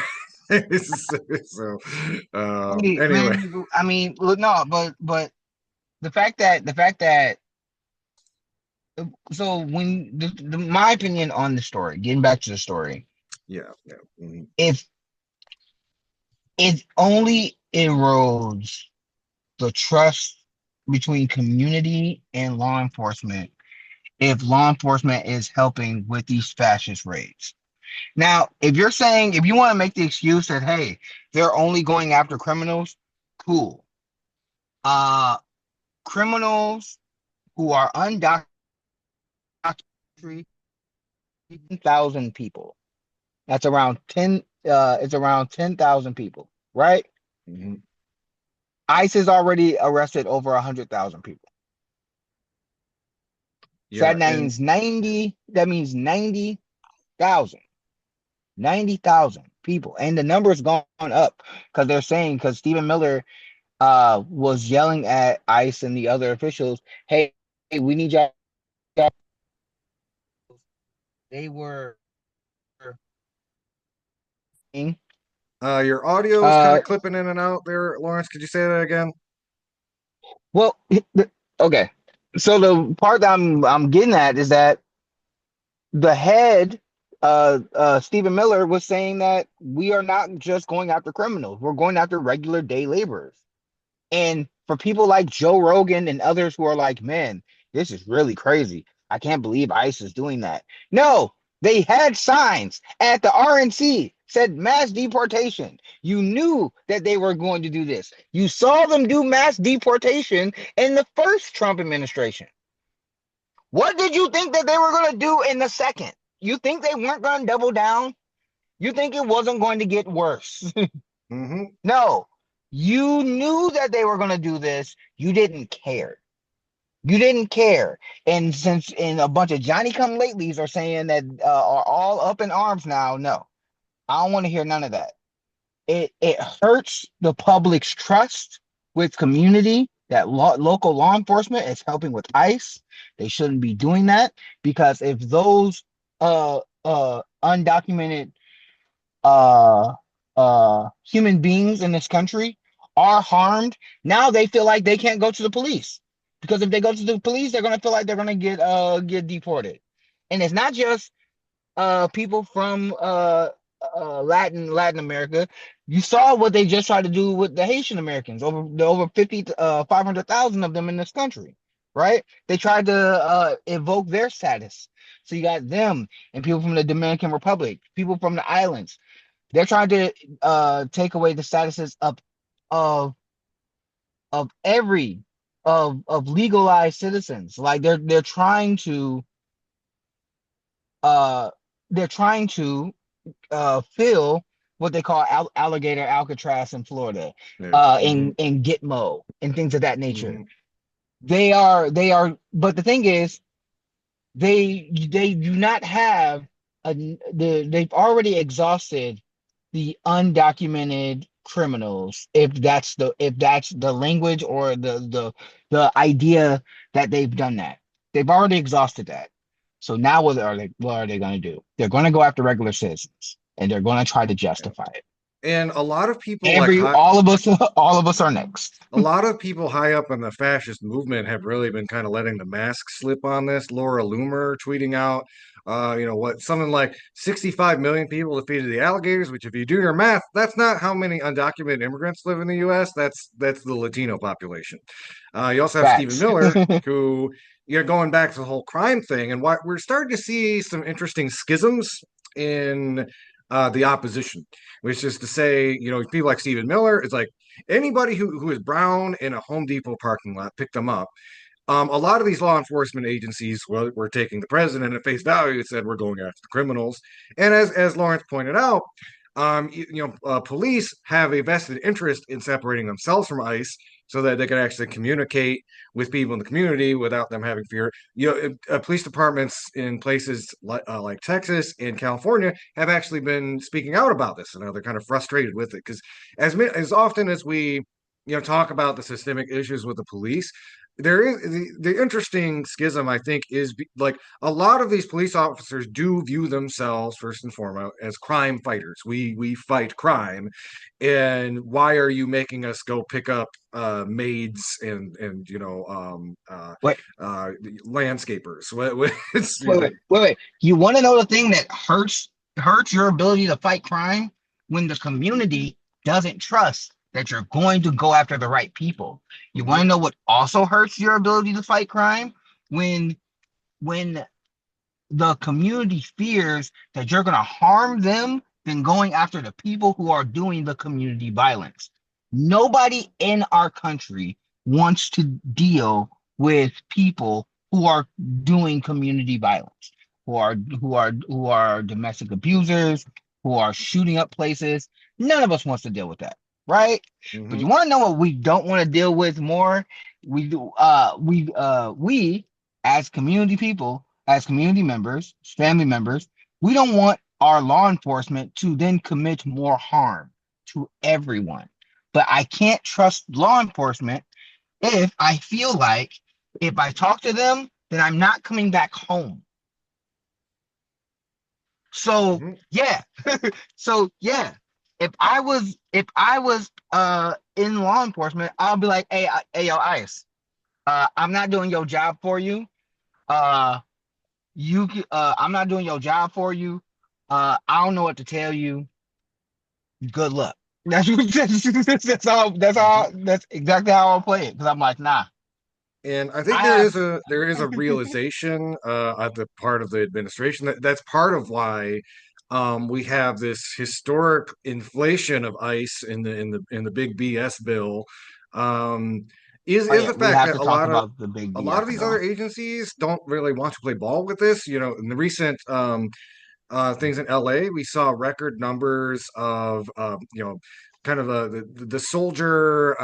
so anyway, I mean, look, no, but the fact that so when my opinion on the story, getting back to the story, yeah, yeah. Mhm. if it only erodes the trust between community and law enforcement if law enforcement is helping with these fascist raids. Now, if you want to make the excuse that, hey, they're only going after criminals, cool. Uh, Criminals who are undocumented, 10,000 people. That's around 10, it's around 10,000 people, right? Mhm. ICE has already arrested over 100,000 people. So Yeah, and that means 90,000, 90,000 people. And the number's gone up because they're saying, because Stephen Miller was yelling at ICE and the other officials, hey, we need y'all. They were, Your audio is kind uh, of clipping in and out there, Lawrence. Could you say that again? well, okay. So the part that I'm getting at is that the head, Stephen Miller, was saying that we are not just going after criminals, we're going after regular day laborers. And for people like Joe Rogan and others who are like, man, this is really crazy. I can't believe ICE is doing that. No, they had signs at the RNC said mass deportation. You knew that they were going to do this. You saw them do mass deportation in the first Trump administration. What did you think that they were going to do in the second? You think they weren't going to double down? You think it wasn't going to get worse? Hmm. No, you knew that they were going to do this. You didn't care. You didn't care. And a bunch of Johnny come latelys are saying that are all up in arms now. No, I don't want to hear none of that. It hurts the public's trust with community that local law enforcement is helping with ICE. They shouldn't be doing that because if those undocumented uh human beings in this country are harmed, now they feel like they can't go to the police because if they go to the police, they're gonna feel like they're gonna get deported. And it's not just people from Latin America. You saw what they just tried to do with the Haitian Americans, over 50 500,000 of them in this country, right? They tried to evoke their status. So you got them and people from the Dominican Republic, people from the islands. They're trying to take away the statuses of every of legalized citizens. Like uh they're trying to fill what they call alligator Alcatraz in Florida, Yeah. Hmm. in Gitmo and things of that nature. Hmm. But the thing is, they do not have they've already exhausted the undocumented criminals, if that's the language or the idea that they've done that. They've already exhausted that. So now what are they going to do? They're going to go after regular citizens and they're going to try to Yeah. justify it. And a lot of people Every all of us are next. a lot of people high up in the fascist movement have really been kind of letting the mask slip on this. Laura Loomer tweeting out, what something like 65 million people defeated the alligators, which if you do your math, that's not how many undocumented immigrants live in the U.S. That's the Latino population. You also have Stephen Facts. Miller, who you're going back to the whole crime thing, and what we're starting to see some interesting schisms in the opposition, which is to say, people like Stephen Miller, it's like anybody who is brown in a Home Depot parking lot, pick them up. A lot of these law enforcement agencies were taking the president at face value and said we're going after the criminals. And as Lawrence pointed out, police have a vested interest in separating themselves from ICE so that they can actually communicate with people in the community without them having fear. Police departments in places like Texas and California have actually been speaking out about this, and they're kind of frustrated with it because as often as we talk about the systemic issues with the police, there is the interesting schism, I think, is like a lot of these police officers do view themselves first and foremost as crime fighters. We fight crime, and why are you making us go pick up maids and Wait, landscapers? It's, wait. You want to know the thing that hurts your ability to fight crime? When the community doesn't trust that you're going to go after the right people. You want Mhm. to know what also hurts your ability to fight crime? When when the community fears that you're going to harm them than going after the people who are doing the community violence. Nobody in our country wants to deal with people who are doing community violence, who are domestic abusers, who are shooting up places. None of us wants to deal with that, right? But you Mhm. want to know what we don't want to deal with more? We do we as community people, as community members, family members, we don't want our law enforcement to then commit more harm to everyone. But I can't trust law enforcement if I feel like if I talk to them, then I'm not coming back home. So Mhm. yeah, so yeah. If I was in law enforcement, I'll be like, hey yo, ICE, I'm not doing your job for you. Uh I'm not doing your job for you. I don't know what to tell you. Good luck. Mhm. That's exactly how I'll play it. Because I'm like, nah. And I think I there have is a realization at the part of the administration that's part of why we have this historic inflation of ICE in the big BS bill. Um, is oh is yeah, the we fact have that to a talk lot of about the big a lot BS of these other bill. agencies don't really want to play ball with this. In the recent things in LA, we saw record numbers of kind of the soldier.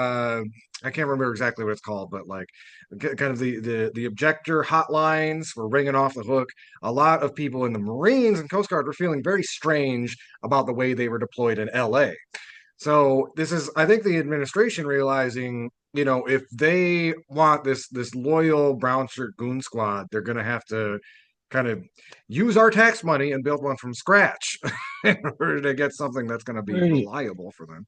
I can't remember exactly what it's called, but like kind of the objector hotlines were ringing off the hook. A lot of people in the Marines and Coast Guard were feeling very strange about the way they were deployed in LA. So this is, I think, the administration realizing, if they want this loyal brown shirt goon squad, they're going to have to kind of use our tax money and build one from scratch in order to get something that's going to be Pretty. reliable for them.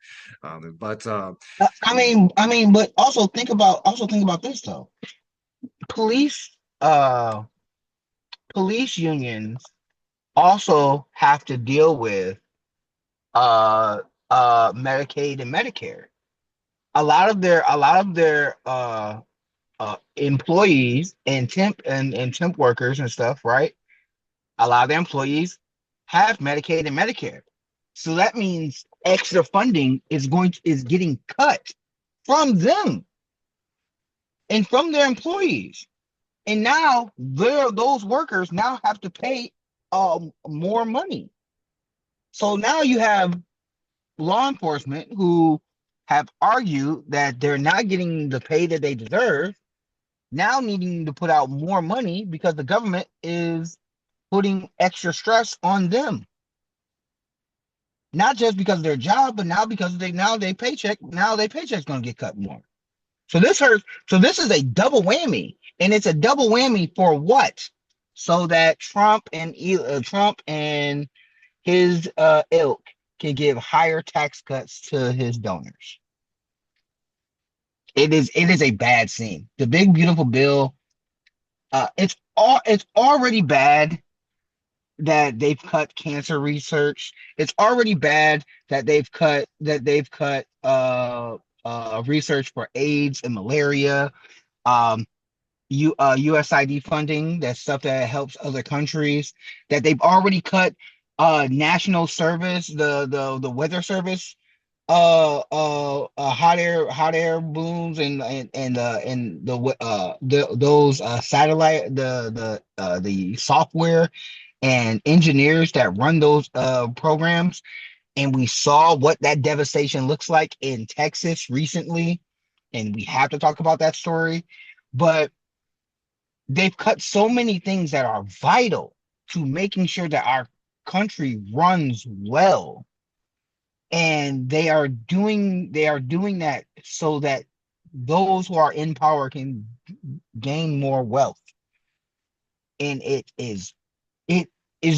But But also think about this though. Police, uh, police unions also have to deal with uh Medicaid and Medicare. A lot of their employees and temp workers and stuff, right? A lot of their employees have Medicaid and Medicare. So that means extra funding is getting cut from them and from their employees. And now those workers now have to pay more money. So now you have law enforcement who have argued that they're not getting the pay that they deserve, now needing to put out more money because the government is putting extra stress on them. Not just because of their job, but now because they paycheck's gonna get cut more. So this hurts. So this is a double whammy, and it's a double whammy for what? So that Trump and his ilk can give higher tax cuts to his donors. It is a bad scene. The big beautiful bill. It's already bad that they've cut cancer research. It's already bad that they've cut research for AIDS and malaria. Um, USID funding, that's stuff that helps other countries. That they've already cut national service, the weather service, hot air balloons and those satellite the software and engineers that run those programs. And we saw what that devastation looks like in Texas recently, and we have to talk about that story. But they've cut so many things that are vital to making sure that our country runs well, and they are doing that so that those who are in power can gain more wealth. And it is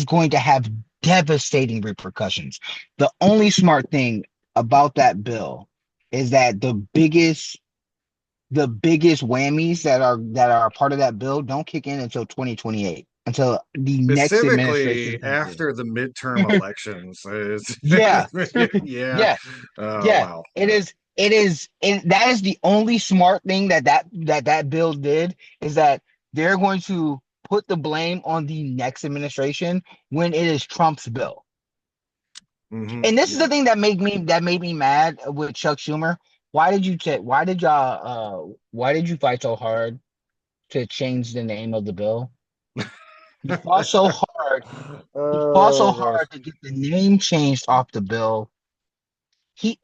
going to have devastating repercussions. The only smart thing about that bill is that the biggest whammies that are a part of that bill don't kick in until 2028, until the next administration specifically comes in. after the midterm elections is Yeah, yeah. yeah, Oh yeah. wow. It is. It is. And that is the only smart thing that bill did, is that they're going to put the blame on the next administration when it is Trump's bill. And this is Yeah. the thing that made me mad with Chuck Schumer. Why did you fight so hard to change the name of the bill? You fought so hard. You fought so Oh gosh. hard to get the name changed off the bill. He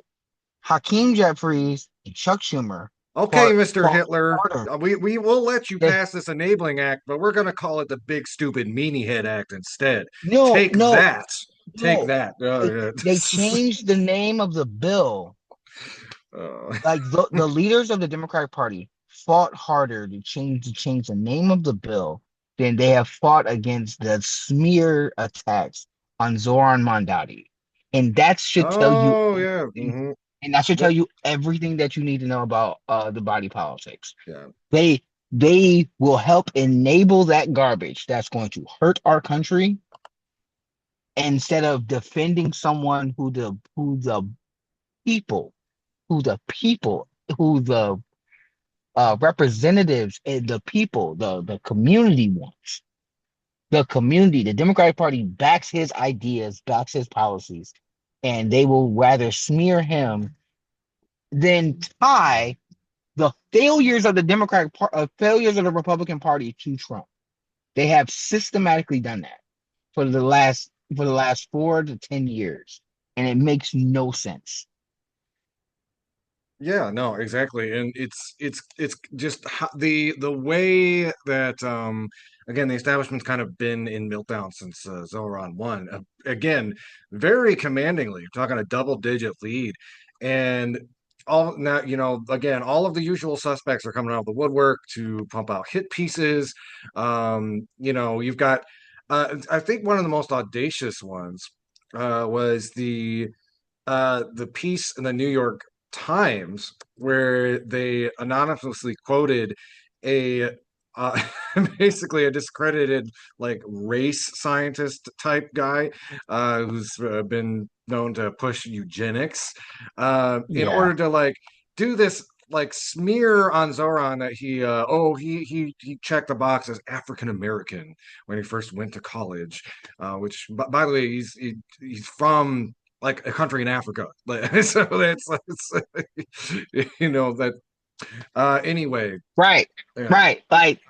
Hakeem Jeffries and Chuck Schumer Okay, fought Mr. fought Hitler, harder. we will let you They, pass this enabling act, but we're going to call it the Big Stupid Meanie Head Act instead. no, Take no, that. Take no. that. They changed the name of the bill. Uh, Like the leaders of the Democratic Party fought harder to change the name of the bill than they have fought against the smear attacks on Zohran Mamdani. And that should tell you oh yeah. everything. And that should tell That, you everything that you need to know about the body politics. yeah. They they will help enable that garbage that's going to hurt our country, instead of defending someone people people, who the representatives and the people, the community wants. The community, the Democratic Party backs his ideas, backs his policies, and they will rather smear him than tie the failures of the Republican Party to Trump. They have systematically done that for the last 4 to 10 years, and it makes no sense. Yeah, no, exactly. And it's just the way that again the establishment's kind of been in meltdown since Zohran won. Again, very commandingly, talking a double digit lead. And all now, again, all of the usual suspects are coming out of the woodwork to pump out hit pieces. You've got, I think one of the most audacious ones was the piece in the New York Times where they anonymously quoted a uh, basically a discredited like race scientist type guy who's been known to push eugenics in Yeah, order to like do this like smear on Zohran that he checked the box as African American when he first went to college, which by the way he's from like a country in Africa. So that anyway. right, Yeah. right. Like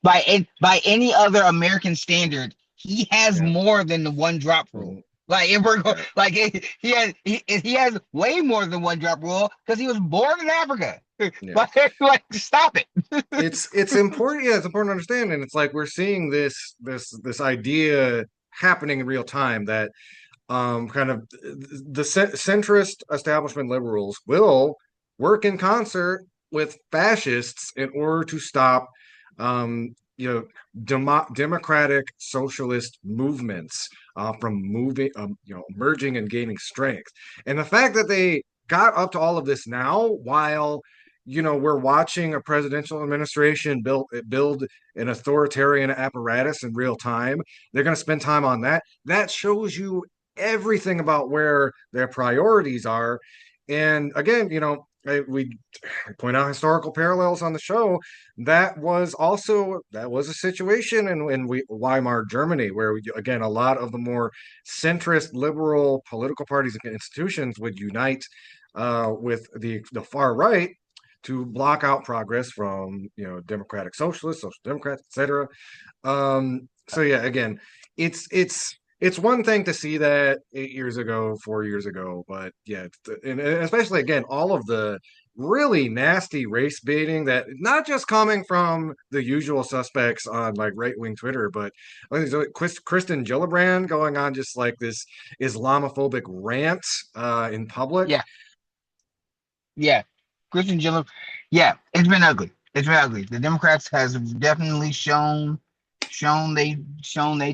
by any other American standard, he has Yeah. more than the one drop rule. Mhm. Like if we're Yeah. like he has way more than one drop rule because he was born in Africa. Yeah. Like stop it. It's important. Yeah, it's important to understand, and it's like we're seeing this idea happening in real time that kind of the centrist establishment liberals will work in concert with fascists in order to stop, um, you know, democratic socialist movements from moving, emerging and gaining strength. And the fact that they got up to all of this now, while we're watching a presidential administration build an authoritarian apparatus in real time, they're going to spend time on that. That shows you everything about where their priorities are. And again, we point out historical parallels on the show. That was a situation in Weimar Germany where again a lot of the more centrist liberal political parties and institutions would unite with the far right to block out progress from democratic socialists, social democrats, etc. So yeah, again, it's one thing to see that 8 years ago, 4 years ago, but yeah, and especially again, all of the really nasty race baiting that not just coming from the usual suspects on like right wing Twitter, but Kristen Gillibrand going on just like this Islamophobic rant in public. Yeah, yeah. Christian Gilliam. Yeah, it's been ugly. It's been ugly. The Democrats has definitely shown they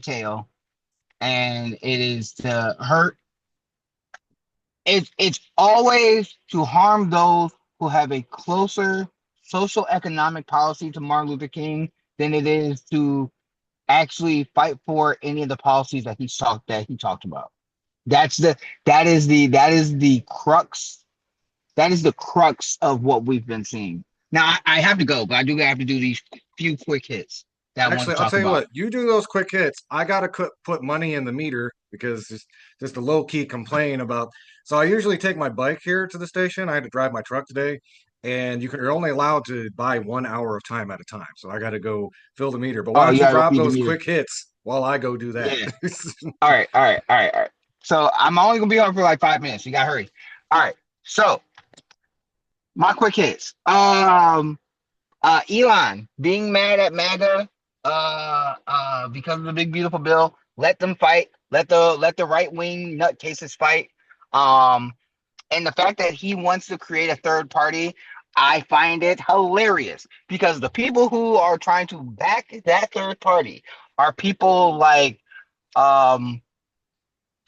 tail, and it is to hurt. It's always to harm those who have a closer social economic policy to Martin Luther King than it is to actually fight for any of the policies that he talked about. That's the that is the crux of what we've been seeing. Now I have to go, but I do have to do these few quick hits that I want Actually, to I'll talk tell you about. what, you do those quick hits. I gotta put money in the meter because just a low key complain about. So I usually take my bike here to the station. I had to drive my truck today, and you're only allowed to buy 1 hour of time at a time. So I got to go fill the meter. But why Oh, don't you you gotta go drop feed the those meter. quick hits while I go do that? Yeah. All right, all right, all right, all right. So I'm only gonna be on for like 5 minutes. You gotta hurry. All right. So my quick hits. Elon being mad at MAGA, because of the big beautiful bill. Let them fight. Let the right wing nutcases fight. Um, and the fact that he wants to create a third party, I find it hilarious because the people who are trying to back that third party are people like um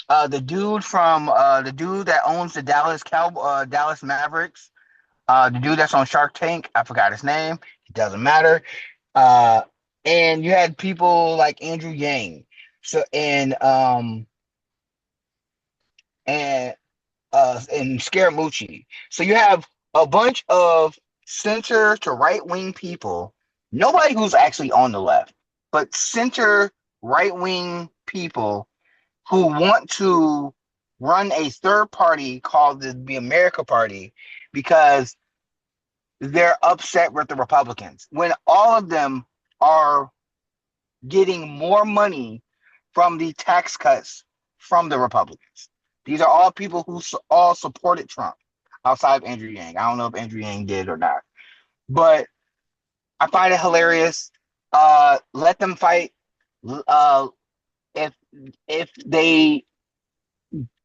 the dude that owns the Dallas Mavericks, the dude that's on Shark Tank, I forgot his name. It doesn't matter. Uh, and you had people like Andrew Yang, so and and Scaramucci. So you have a bunch of center to right wing people. Nobody who's actually on the left, but center right wing people who want to run a third party called the America Party because they're upset with the Republicans when all of them are getting more money from the tax cuts from the Republicans. These are all people who all supported Trump outside of Andrew Yang. I don't know if Andrew Yang did or not, but I find it hilarious. Let them fight. Uh, if they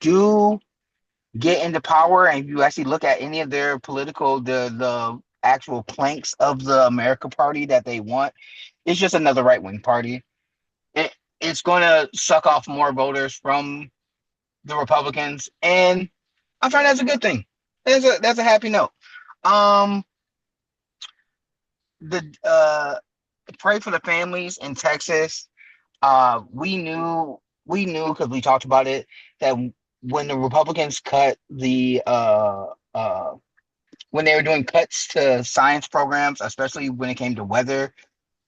do get into power and you actually look at any of their political the actual planks of the America Party that they want, it's just another right wing party. It it's going to suck off more voters from the Republicans, and I find that's a good thing. That's a happy note. Um, the Pray for the families in Texas. We knew because we talked about it that when the Republicans cut the when they were doing cuts to science programs, especially when it came to weather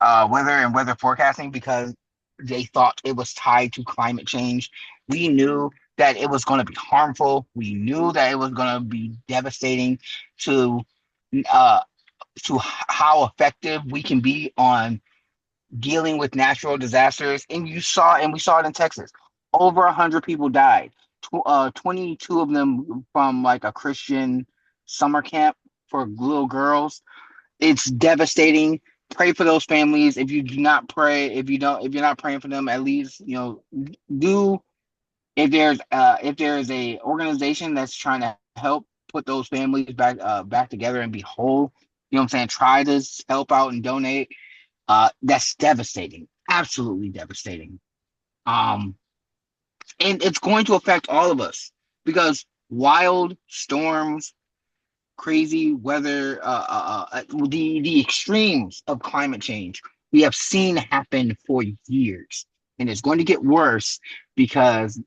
and weather forecasting, because they thought it was tied to climate change. We knew that it was going to be harmful. We knew that it was going to be devastating to uh, how effective we can be on dealing with natural disasters. And we saw it in Texas. Over 100 people died. 22 of them from like a Christian summer camp for little girls. It's devastating. Pray for those families. If you do not pray, if you're not praying for them, at least do. If there's a organization that's trying to help put those families back together and be whole, you know what I'm saying? Try to help out and donate. That's devastating, absolutely devastating. Um, and it's going to affect all of us because wild storms, crazy weather, the extremes of climate change we have seen happen for years, and it's going to get worse because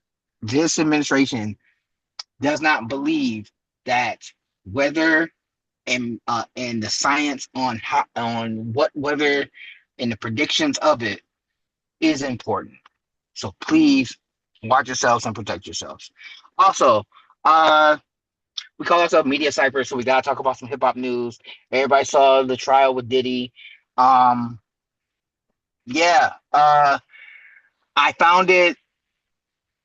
this administration does not believe that weather and the science on what weather and the predictions of it is important. So please watch yourselves and protect yourselves. Also, we call ourselves media Cyphers, so we gotta talk about some hip hop news. Everybody saw the trial with Diddy. Um, yeah, I found it.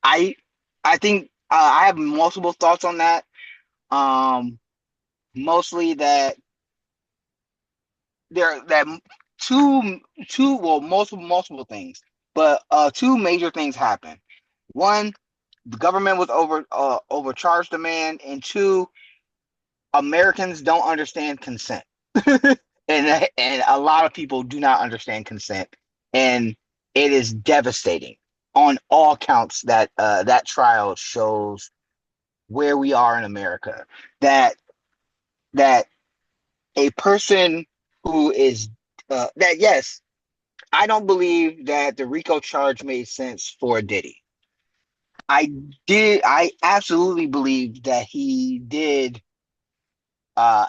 I I think I have multiple thoughts on that. Um, Mostly that there that two well multiple things, but two major things happened. One, the government was overcharged the man, and two, Americans don't understand consent. And a lot of people do not understand consent, and it is devastating on all counts that that trial shows where we are in America. That that a person who is that yes, I don't believe that the RICO charge made sense for Diddy. I absolutely believe that he did uh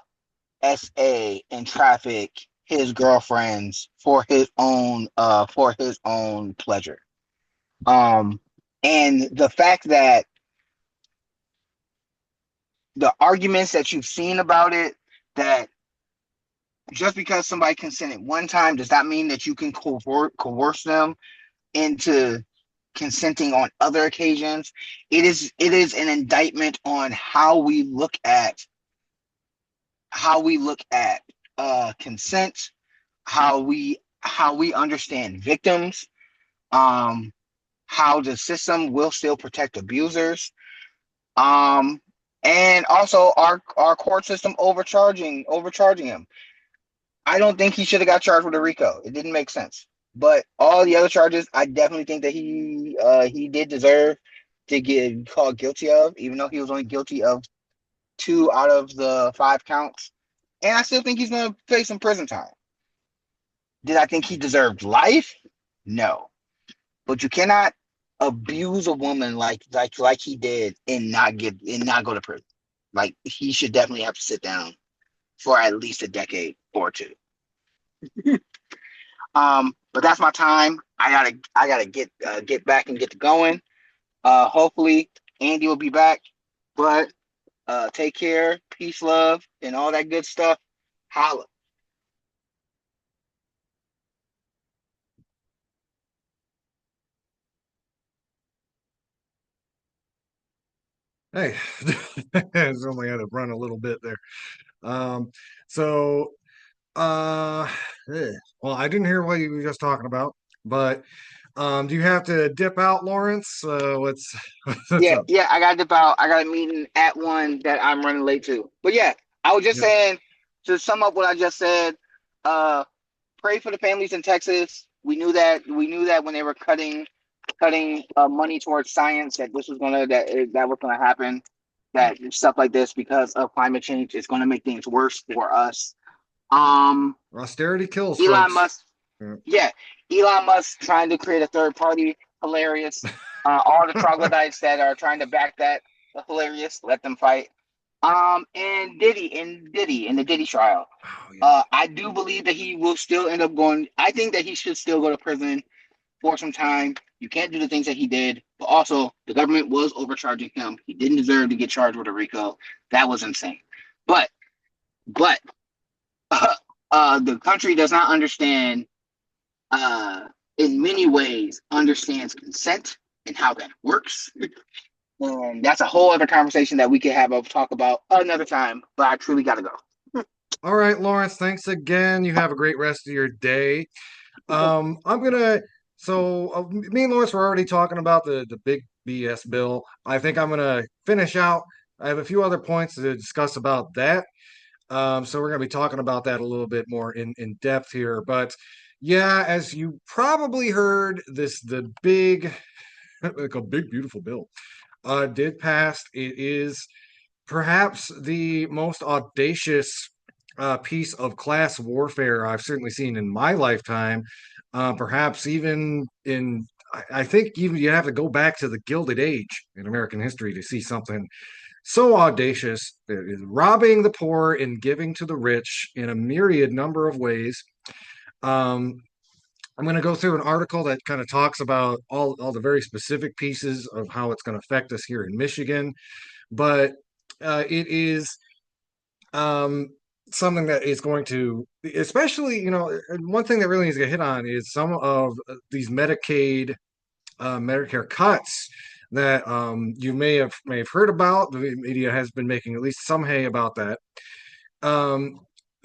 SA and traffic his girlfriends for his own pleasure. Um and the fact that the arguments that you've seen about it, that just because somebody consented one time does not mean that you can coerce them into consenting on other occasions. It is an indictment on how we look at consent, how we understand victims, um, how the system will still protect abusers, um, and also our court system overcharging him. I don't think he should have got charged with a RICO. It didn't make sense. But all the other charges, I definitely think that he did deserve to get called guilty of, even though he was only guilty of 2 out of the 5 counts. And I still think he's going to face some prison time. Did I think he deserved life? No. But you cannot abuse a woman like he did and not go to prison. Like he should definitely have to sit down for at least a decade or two. But that's my time. I gotta get back and get to going. Hopefully Andy will be back. But take care, peace, love, and all that good stuff. Holla. Hey, it's only had to run a little bit there. Um, so uh, eh, well, I didn't hear what you were just talking about, but Do you have to dip out, Lawrence? What's Yeah, up? yeah, I got to dip out. I got a meeting at one that I'm running late to. But yeah, I was just Yep. saying to sum up what I just said, uh pray for the families in Texas. We knew that when they were cutting money towards science that this was gonna that was gonna happen. That stuff like this because of climate change is gonna make things worse for us. Um, Austerity kills, Elon folks. Musk, Yep. yeah, Elon Musk trying to create a third party, hilarious. All the troglodytes that are trying to back that, hilarious. Let them fight. And Diddy in the Diddy trial. Oh yeah. I do believe that he will still end up going. I think that he should still go to prison for some time. You can't do the things that he did, but also the government was overcharging him. He didn't deserve to get charged with a RICO. That was insane. But but the country does not understand. In many ways, understands consent and how that works. And that's a whole other conversation that we could have a talk about another time. But I truly got to go. All right, Lawrence. Thanks again. You have a great rest of your day. I'm gonna. So me and Lawrence were already talking about the big BS bill. I think I'm gonna finish out. I have a few other points to discuss about that. So we're gonna be talking about that a little bit more in depth here. But yeah, as you probably heard, the big like a big beautiful bill did pass. It is perhaps the most audacious piece of class warfare I've certainly seen in my lifetime. Perhaps even in, I think even you have to go back to the Gilded Age in American history to see something so audacious. It is robbing the poor and giving to the rich in a myriad number of ways. Um, I'm going to go through an article that kind of talks about all the very specific pieces of how it's going to affect us here in Michigan, but it is um, something that is going to, especially, one thing that really needs to get hit on is some of these Medicare cuts that you may have heard about. The media has been making at least some hay about that. Um,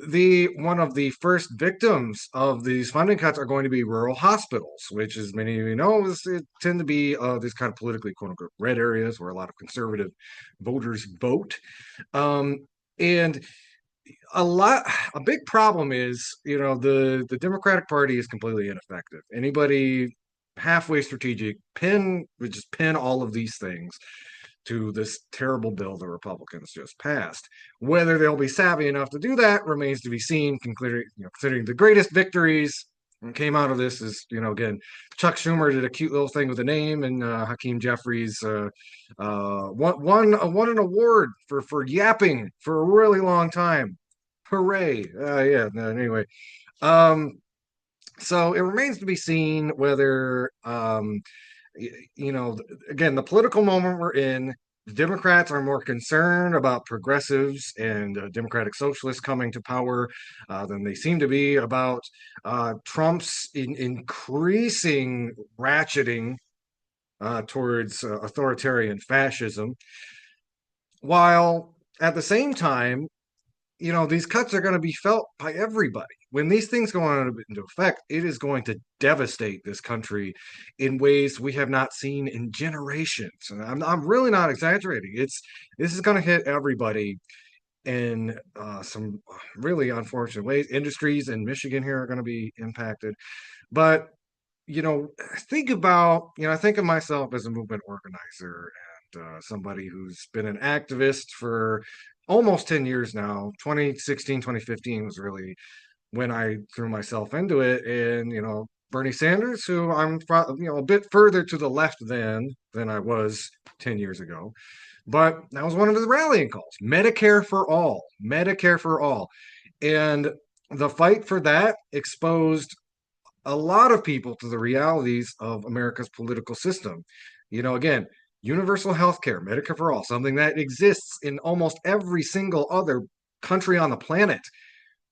the one of the first victims of these funding cuts are going to be rural hospitals, which, as many of you know, tend to be these kind of politically quote unquote red areas where a lot of conservative voters vote. And a big problem is, the Democratic Party is completely ineffective. Anybody halfway strategic would just pin all of these things to this terrible bill the Republicans just passed. Whether they'll be savvy enough to do that remains to be seen, considering the greatest victories that came out of this is, again, Chuck Schumer did a cute little thing with a name, and Hakeem Jeffries won an award for yapping for a really long time. Hooray! Yeah. No, anyway, um, so it remains to be seen whether, you know, again, the political moment we're in. The Democrats are more concerned about progressives and democratic socialists coming to power than they seem to be about Trump's increasing ratcheting towards authoritarian fascism, while at the same time, these cuts are going to be felt by everybody. When these things go into effect, it is going to devastate this country in ways we have not seen in generations. And I'm really not exaggerating. This is going to hit everybody in some really unfortunate ways. Industries in Michigan here are going to be impacted. But, you know, I think of myself as a movement organizer and somebody who's been an activist for almost 10 years now. 2016, 2015 was really when I threw myself into it. And, Bernie Sanders, who I'm, a bit further to the left than I was 10 years ago. But that was one of his rallying calls: Medicare for all, Medicare for all. And the fight for that exposed a lot of people to the realities of America's political system. Again, universal health care, Medicare for all, something that exists in almost every single other country on the planet.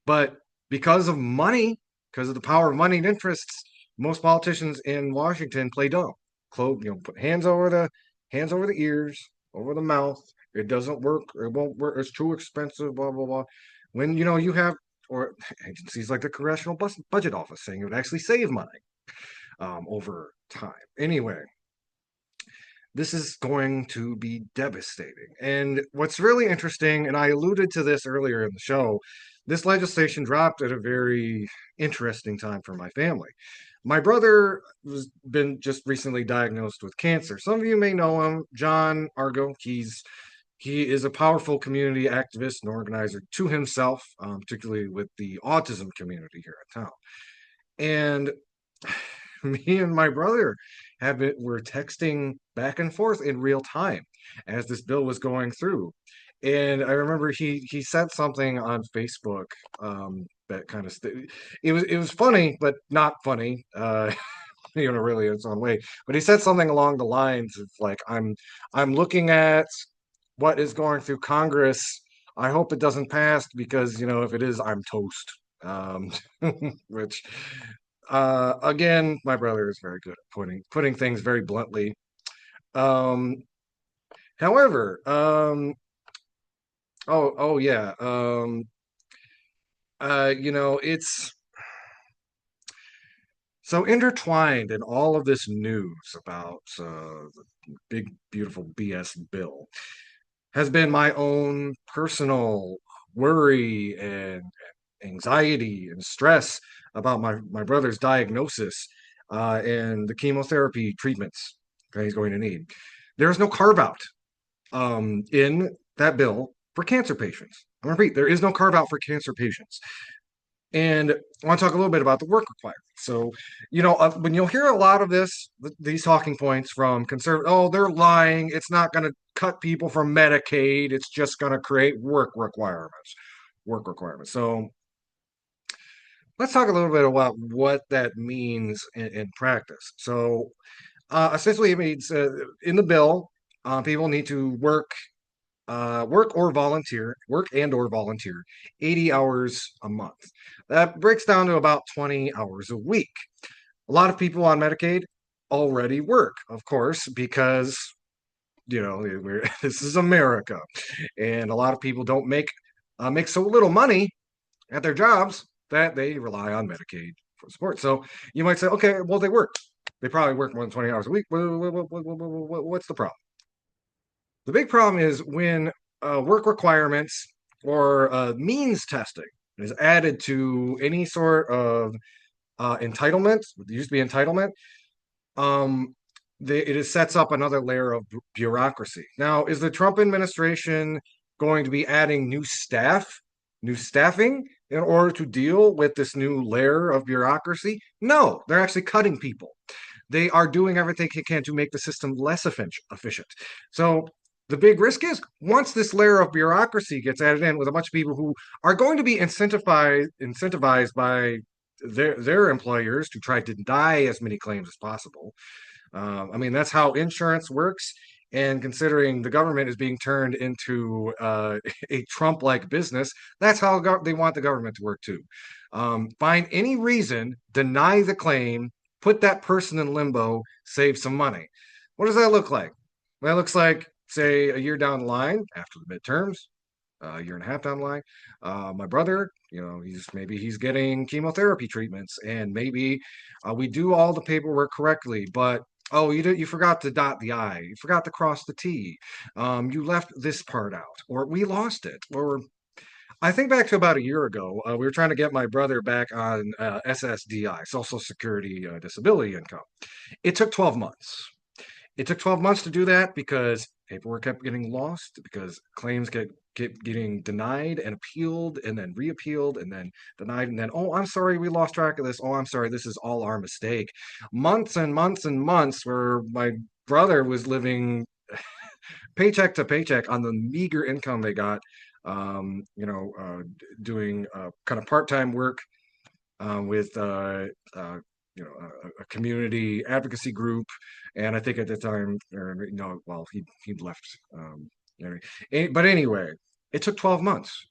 But because of money, because of the power of money and interests, most politicians in Washington play dumb. Put hands over the ears, over the mouth. It doesn't work. It won't work. It's too expensive. Blah blah blah. When you have agencies like the Congressional Budget Office saying it would actually save money over time. Anyway, this is going to be devastating. And what's really interesting, and I alluded to this earlier in the show, this legislation dropped at a very interesting time for my family. My brother was been just recently diagnosed with cancer. Some of you may know him, John Argo. He is a powerful community activist and organizer to himself, particularly with the autism community here in town. And me and my brother were texting back and forth in real time as this bill was going through. And I remember he said something on Facebook that kind of it was funny, but not funny. Really in its own way. But he said something along the lines of like, I'm looking at what is going through Congress. I hope it doesn't pass because if it is, I'm toast. Um, which again, my brother is very good at putting things very bluntly. Um, however, oh yeah, it's so intertwined in all of this news about the big beautiful BS bill has been my own personal worry and anxiety and stress about my brother's diagnosis and the chemotherapy treatments that he's going to need. There is no carve out in that bill for cancer patients. I'm going to repeat, there is no carve out for cancer patients. And I want to talk a little bit about the work requirements. So, when you'll hear a lot of these talking points from conservative, oh, they're lying. It's not going to cut people from Medicaid. It's just going to create work requirements. Work requirements. So, let's talk a little bit about what that means in practice. So, essentially, it means in the bill, people need to work and or volunteer 80 hours a month. That breaks down to about 20 hours a week. A lot of people on Medicaid already work, of course, because this is America, and a lot of people don't make so little money at their jobs that they rely on Medicaid for support. So you might say, okay, well, they work. They probably work more than 20 hours a week. What's the problem? The big problem is when work requirements or means testing is added to any sort of entitlement. It used to be entitlement. Um, it sets up another layer of bureaucracy. Now, is the Trump administration going to be adding new staffing in order to deal with this new layer of bureaucracy? No, they're actually cutting people. They are doing everything they can to make the system less efficient. So the big risk is once this layer of bureaucracy gets added in with a bunch of people who are going to be incentivized by their employers to try to deny as many claims as possible. I mean, that's how insurance works. And considering the government is being turned into a Trump-like business, that's how they want the government to work too. Find any reason, deny the claim, put that person in limbo, save some money. What does that look like? Well, that looks like, say, a year down the line after the midterms, a year and a half down the line. My brother, he's getting chemotherapy treatments, and maybe we do all the paperwork correctly, but oh, you forgot to dot the I, you forgot to cross the T, you left this part out, or we lost it, or I think back to about a year ago, we were trying to get my brother back on SSDI, Social Security Disability Income. It took 12 months. It took 12 months to do that because paperwork kept getting lost, because claims kept getting denied and appealed and then reappealed and then denied. And then, oh, I'm sorry, we lost track of this. Oh, I'm sorry, this is all our mistake. Months and months and months where my brother was living paycheck to paycheck on the meager income they got, doing kind of part time work with a community advocacy group, and I think at the time, well, he'd left. But anyway, it took 12 months.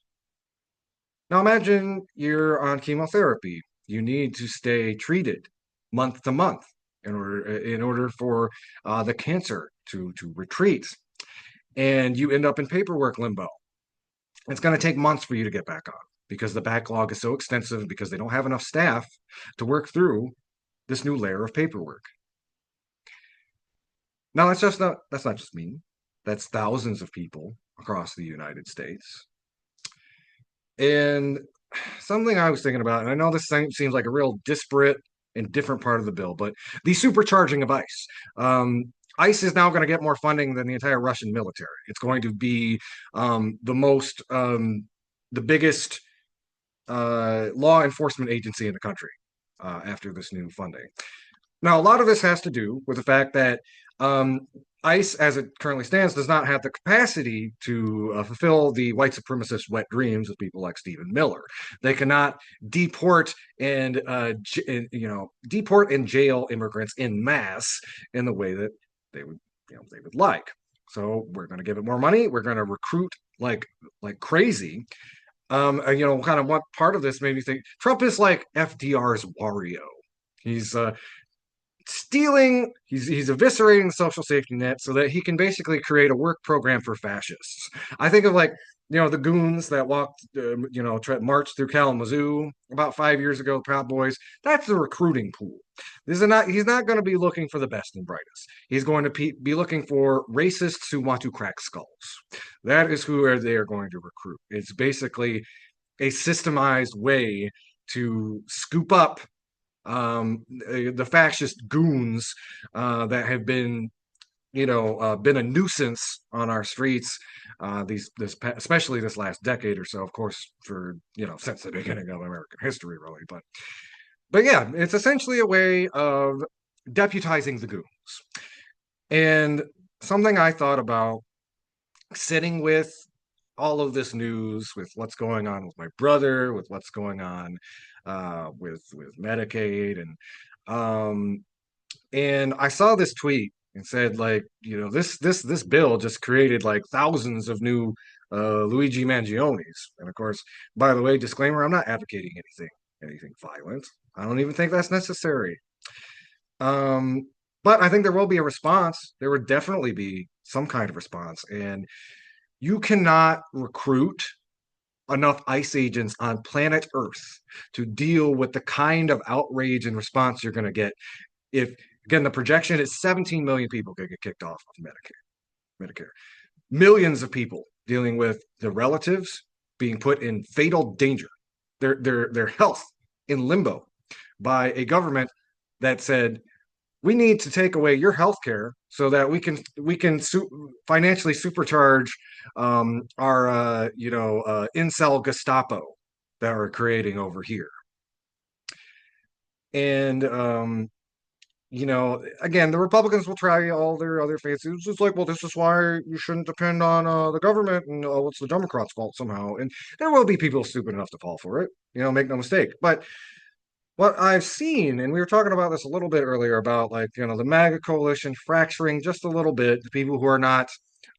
Now imagine you're on chemotherapy. You need to stay treated month to month in order for the cancer to retreat, and you end up in paperwork limbo. It's going to take months for you to get back on because the backlog is so extensive because they don't have enough staff to work through this new layer of paperwork. Now that's not just me. That's thousands of people across the United States. And something I was thinking about, and I know this seems like a real disparate and different part of the bill, but the supercharging of ICE. ICE is now going to get more funding than the entire Russian military. It's going to be the biggest law enforcement agency in the country after this new funding. Now, a lot of this has to do with the fact that um, ICE, as it currently stands, does not have the capacity to fulfill the white supremacist wet dreams of people like Stephen Miller. They cannot deport and deport and jail immigrants in mass in the way that they would they would like. So we're going to give it more money. We're going to recruit like crazy. Kind of what part of this made me think Trump is like FDR's Wario. He's stealing he's eviscerating the social safety net so that he can basically create a work program for fascists. I think of like the goons that walked marched through Kalamazoo about 5 years ago, Proud Boys. That's the recruiting pool. He's not going to be looking for the best and brightest. He's going to be looking for racists who want to crack skulls. That is who they are going to recruit. It's basically a systemized way to scoop up the fascist goons that have been a nuisance on our streets especially this last decade or so, of course, for since the beginning of American history, really. But yeah, it's essentially a way of deputizing the goons. And something I thought about sitting with all of this news, with what's going on with my brother, with what's going on with Medicaid, and I saw this tweet and said, like, this bill just created like thousands of new Luigi Mangionis. And of course, by the way, disclaimer: I'm not advocating anything violent. I don't even think that's necessary. Um, but I think there will be a response. There would definitely be some kind of response, and you cannot recruit enough ICE agents on planet Earth to deal with the kind of outrage and response you're going to get if, again, the projection is 17 million people could get kicked off of Medicare. Millions of people dealing with the relatives being put in fatal danger, their health in limbo by a government that said, we need to take away your health care so that we can financially supercharge our incel Gestapo that we're creating over here. And again, the Republicans will try all their other fancies. It's just like, well, this is why you shouldn't depend on the government, and it's the Democrats' fault somehow. And there will be people stupid enough to fall for it. Make no mistake. But what I've seen, and we were talking about this a little bit earlier about like the MAGA coalition fracturing just a little bit. The people who are not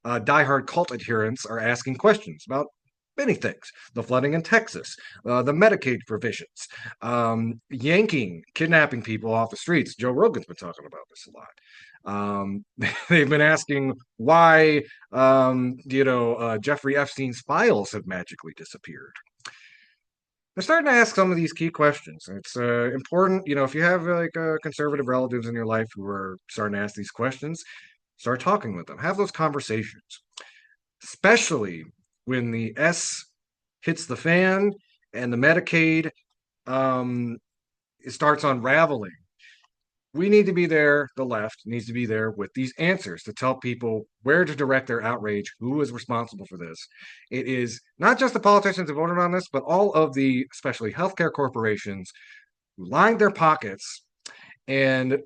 diehard cult adherents are asking questions about many things: the flooding in Texas, the Medicaid provisions, yanking, kidnapping people off the streets. Joe Rogan's been talking about this a lot. They've been asking why Jeffrey Epstein's files have magically disappeared. They're starting to ask some of these key questions. It's important, if you have like conservative relatives in your life who are starting to ask these questions, start talking with them. Have those conversations, especially when the S hits the fan and the Medicaid it starts unraveling. We need to be there. The left needs to be there with these answers to tell people where to direct their outrage, who is responsible for this. It is not just the politicians who voted on this, but all of the, especially healthcare corporations, who lined their pockets and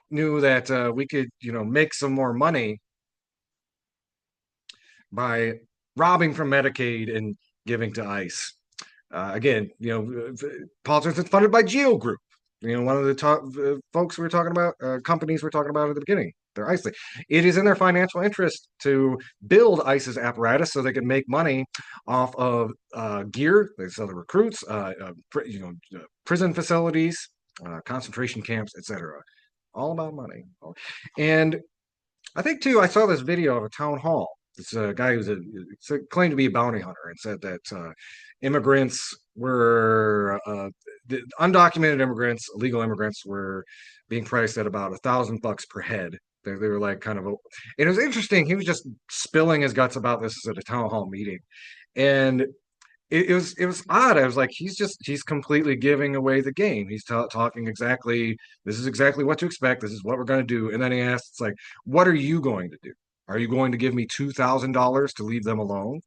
knew that we could, make some more money by robbing from Medicaid and giving to ICE. Again, politics is funded by Geo Group. One of the folks we were talking about, companies we're talking about at the beginning, they're ICE. It is in their financial interest to build ICE's apparatus so they can make money off of gear. They sell the recruits, prison facilities, concentration camps, etc. All about money. And I think too, I saw this video of a town hall. It's a guy who's claimed to be a bounty hunter and said that immigrants were undocumented immigrants, illegal immigrants were being priced at about $1,000 per head They were like kind of, and it was interesting. He was just spilling his guts about this at a town hall meeting, and it was odd. I was like, he's completely giving away the game. He's talking exactly. This is exactly what to expect. This is what we're going to do. And then he asks, it's like, what are you going to do? Are you going to give me $2,000 to leave them alone?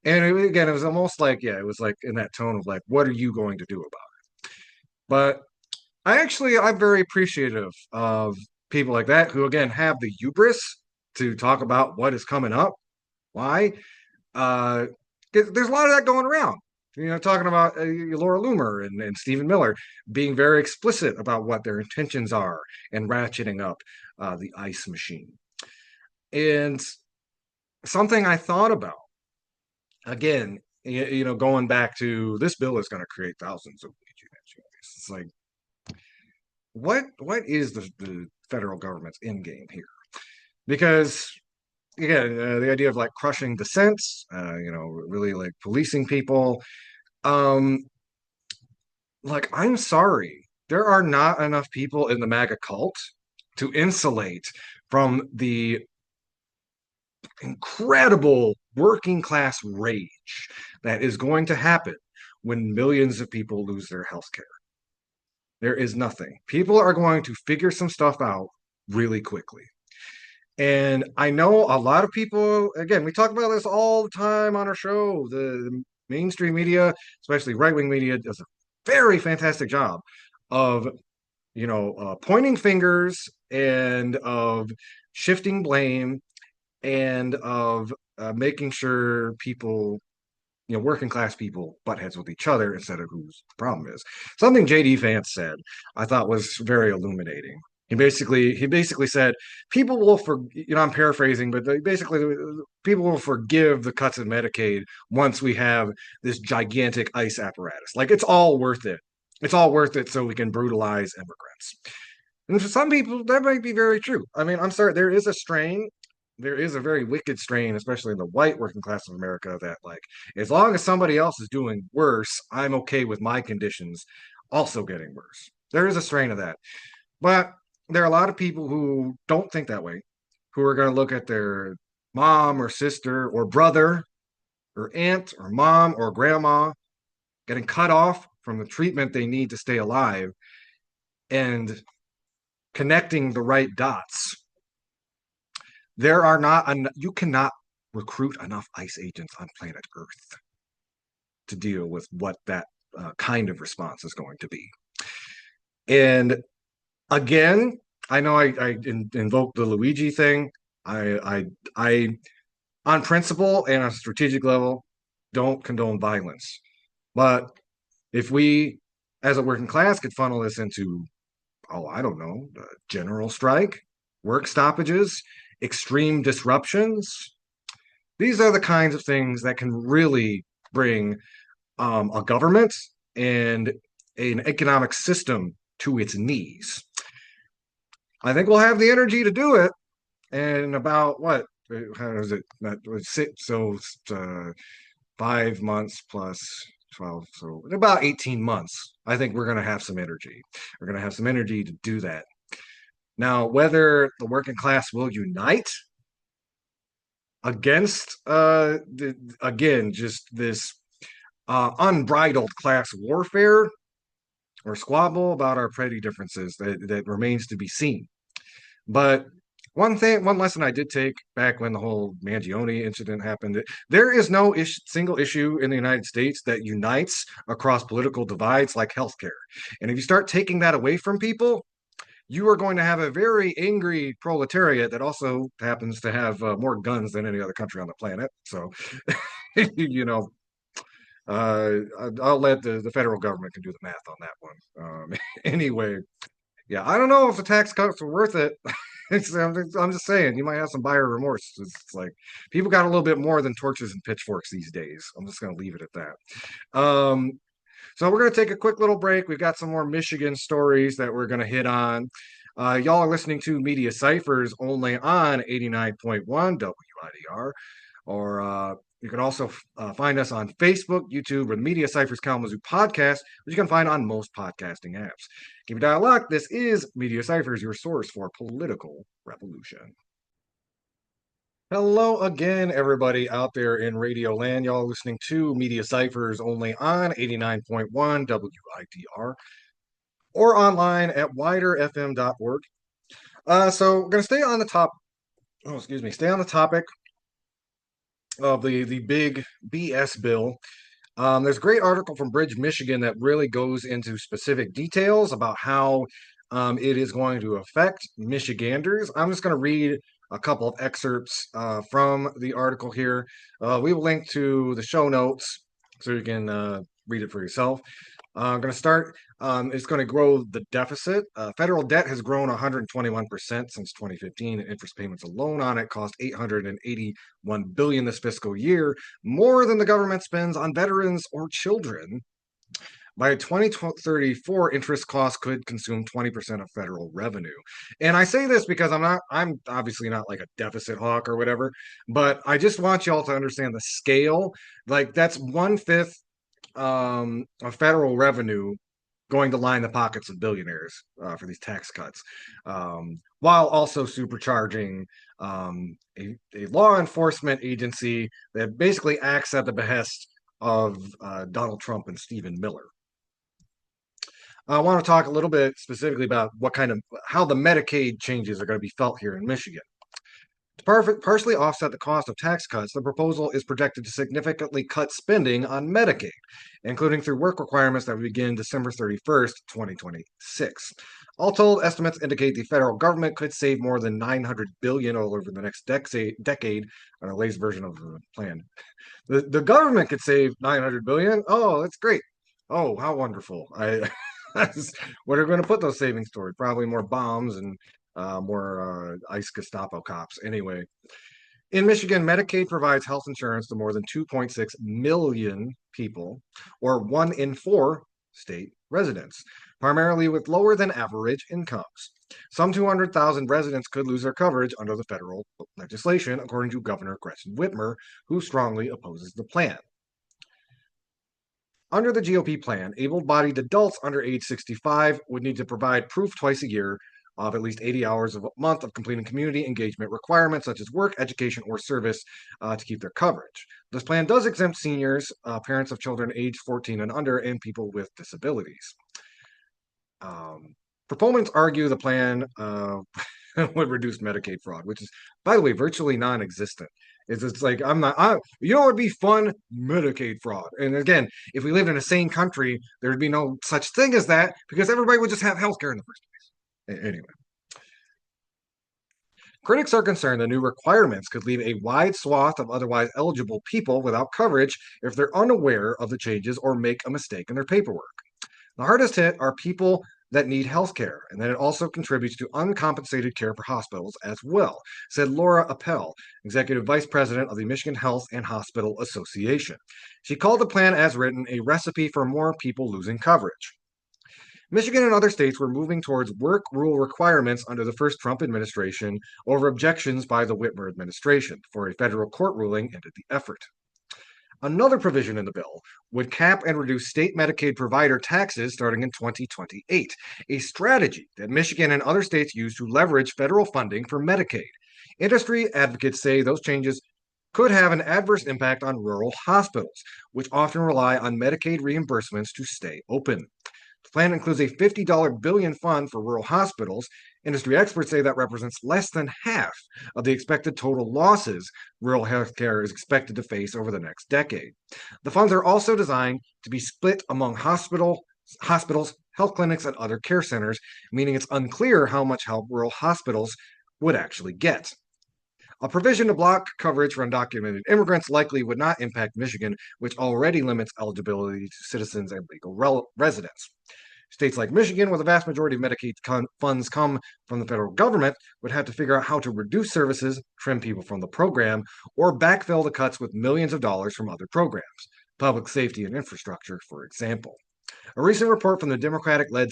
And again, it was almost like, yeah, it was like in that tone of like, what are you going to do about it? But I'm very appreciative of people like that who, again, have the hubris to talk about what is coming up. Why? Uh, there's a lot of that going around. Talking about Laura Loomer and Stephen Miller being very explicit about what their intentions are and ratcheting up the ICE machine. And something I thought about, again, going back to this bill is going to create thousands of legionnaires. It's like, what is the federal government's end game here? Because again, the idea of like crushing dissents, really like policing people. Um, like, I'm sorry, there are not enough people in the MAGA cult to insulate from the incredible working class rage that is going to happen when millions of people lose their health care. There is nothing. People are going to figure some stuff out really quickly. And I know a lot of people, again, we talk about this all the time on our show. The mainstream media, especially right wing media, does a very fantastic job of, pointing fingers and of shifting blame and of making sure people, working class people butt heads with each other instead of whose the problem is. Something JD Vance said I thought was very illuminating. He basically said people will I'm paraphrasing, but basically people will forgive the cuts in Medicaid once we have this gigantic ICE apparatus. Like, it's all worth it. It's all worth it so we can brutalize immigrants. And for some people, that might be very true. I mean, I'm sorry, there is a strain. There is a very wicked strain, especially in the white working class of America, that, like, as long as somebody else is doing worse, I'm okay with my conditions also getting worse. There is a strain of that. But there are a lot of people who don't think that way, who are going to look at their mom or sister or brother or aunt or mom or grandma getting cut off from the treatment they need to stay alive and connecting the right dots. You cannot recruit enough ICE agents on planet Earth to deal with what that kind of response is going to be. And again, I know I invoked the Luigi thing. I, on principle and on a strategic level, don't condone violence. But if we, as a working class, could funnel this into, oh, I don't know, general strike, work stoppages, extreme disruptions, these are the kinds of things that can really bring a government and an economic system to its knees. I think we'll have the energy to do it. And about what? How is it? That was six, so 5 months plus 12, so in about 18 months, I think we're going to have some energy. We're going to have some energy to do that. Now, whether the working class will unite against, again, just this unbridled class warfare or squabble about our petty differences, that remains to be seen. But one lesson I did take back when the whole Mangione incident happened, there is no single issue in the United States that unites across political divides like healthcare. And if you start taking that away from people, you are going to have a very angry proletariat that also happens to have more guns than any other country on the planet. So, you know, I'll let the federal government can do the math on that one. Anyway, yeah, I don't know if the tax cuts are worth it. I'm just saying, you might have some buyer remorse. It's like people got a little bit more than torches and pitchforks these days. I'm just going to leave it at that. So we're going to take a quick little break. We've got some more Michigan stories that we're going to hit on. Y'all are listening to Media Cyphers only on 89.1 WIDR. or you can also find us on Facebook, YouTube, or the Media Cyphers Kalamazoo podcast, which you can find on most podcasting apps. Keep your dial locked. This is Media Cyphers, your source for political revolution. Hello again, everybody out there in Radio Land. Y'all listening to Media Cyphers only on 89.1 WIDR or online at widerfm.org. So we're going to stay on the top. Oh, excuse me. Stay on the topic of the big BS bill. There's a great article from Bridge, Michigan that really goes into specific details about how it is going to affect Michiganders. I'm just going to read a couple of excerpts from the article here. We will link to the show notes so you can read it for yourself. I'm going to start. It's going to grow the deficit. Federal debt has grown 121% since 2015, and interest payments alone on it cost $881 billion this fiscal year, more than the government spends on veterans or children. By 2034, interest costs could consume 20% of federal revenue. And I say this because I'm obviously not like a deficit hawk or whatever, but I just want y'all to understand the scale. Like that's 1/5 of federal revenue going to line the pockets of billionaires for these tax cuts, while also supercharging a law enforcement agency that basically acts at the behest of Donald Trump and Stephen Miller. I want to talk a little bit specifically about how the Medicaid changes are going to be felt here in Michigan. To partially offset the cost of tax cuts, the proposal is projected to significantly cut spending on Medicaid, including through work requirements that begin December 31st, 2026. All told, estimates indicate the federal government could save more than $900 billion over the next decade on a latest version of the plan. The government could save $900 billion. Oh, that's great. Oh, how wonderful. What are we going to put those savings toward? Probably more bombs and more ICE Gestapo cops. Anyway, in Michigan, Medicaid provides health insurance to more than 2.6 million people, or 1 in 4 state residents, primarily with lower than average incomes. Some 200,000 residents could lose their coverage under the federal legislation, according to Governor Gretchen Whitmer, who strongly opposes the plan. Under the GOP plan, able-bodied adults under age 65 would need to provide proof twice a year of at least 80 hours a month of completing community engagement requirements such as work, education, or service to keep their coverage. This plan does exempt seniors, parents of children aged 14 and under, and people with disabilities. Proponents argue the plan would reduce Medicaid fraud, which is, by the way, virtually non-existent. It's like you know what would be fun? Medicaid fraud. And again, if we lived in a sane country, there would be no such thing as that because everybody would just have health care in the first place. Anyway. Critics are concerned the new requirements could leave a wide swath of otherwise eligible people without coverage if they're unaware of the changes or make a mistake in their paperwork. The hardest hit are people that need health care, and that it also contributes to uncompensated care for hospitals as well, said Laura Appel, Executive Vice President of the Michigan Health and Hospital Association. She called the plan as written a recipe for more people losing coverage. Michigan and other states were moving towards work rule requirements under the first Trump administration over objections by the Whitmer administration before a federal court ruling ended the effort. Another provision in the bill would cap and reduce state Medicaid provider taxes starting in 2028, a strategy that Michigan and other states use to leverage federal funding for Medicaid. Industry advocates say those changes could have an adverse impact on rural hospitals, which often rely on Medicaid reimbursements to stay open. The plan includes a $50 billion fund for rural hospitals. Industry experts say that represents less than half of the expected total losses rural healthcare is expected to face over the next decade. The funds are also designed to be split among hospitals, health clinics, and other care centers, meaning it's unclear how much help rural hospitals would actually get. A provision to block coverage for undocumented immigrants likely would not impact Michigan, which already limits eligibility to citizens and legal residents. States like Michigan, where the vast majority of Medicaid funds come from the federal government, would have to figure out how to reduce services, trim people from the program, or backfill the cuts with millions of dollars from other programs, public safety and infrastructure, for example. A recent report from the Democratic-led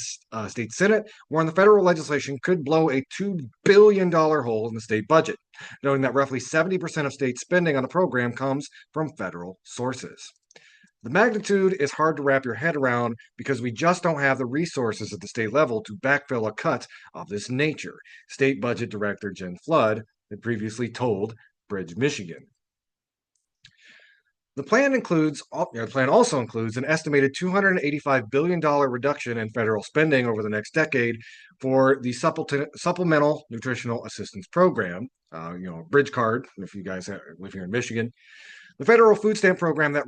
state Senate warned the federal legislation could blow a $2 billion hole in the state budget, noting that roughly 70% of state spending on the program comes from federal sources. The magnitude is hard to wrap your head around because we just don't have the resources at the state level to backfill a cut of this nature, State Budget Director Jen Flood had previously told Bridge, Michigan. The plan also includes an estimated $285 billion reduction in federal spending over the next decade for the Supplemental Nutritional Assistance Program, Bridge Card, if you guys live here in Michigan. The federal food stamp program that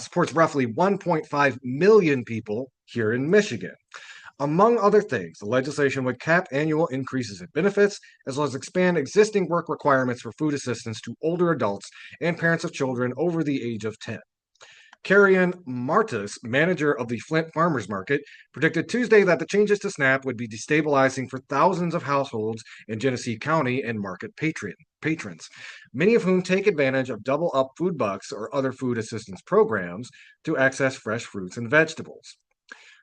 supports roughly 1.5 million people here in Michigan. Among other things, the legislation would cap annual increases in benefits, as well as expand existing work requirements for food assistance to older adults and parents of children over the age of 10. Carrion Martis, manager of the Flint Farmers Market, predicted Tuesday that the changes to SNAP would be destabilizing for thousands of households in Genesee County and market patrons, many of whom take advantage of double up food bucks or other food assistance programs to access fresh fruits and vegetables.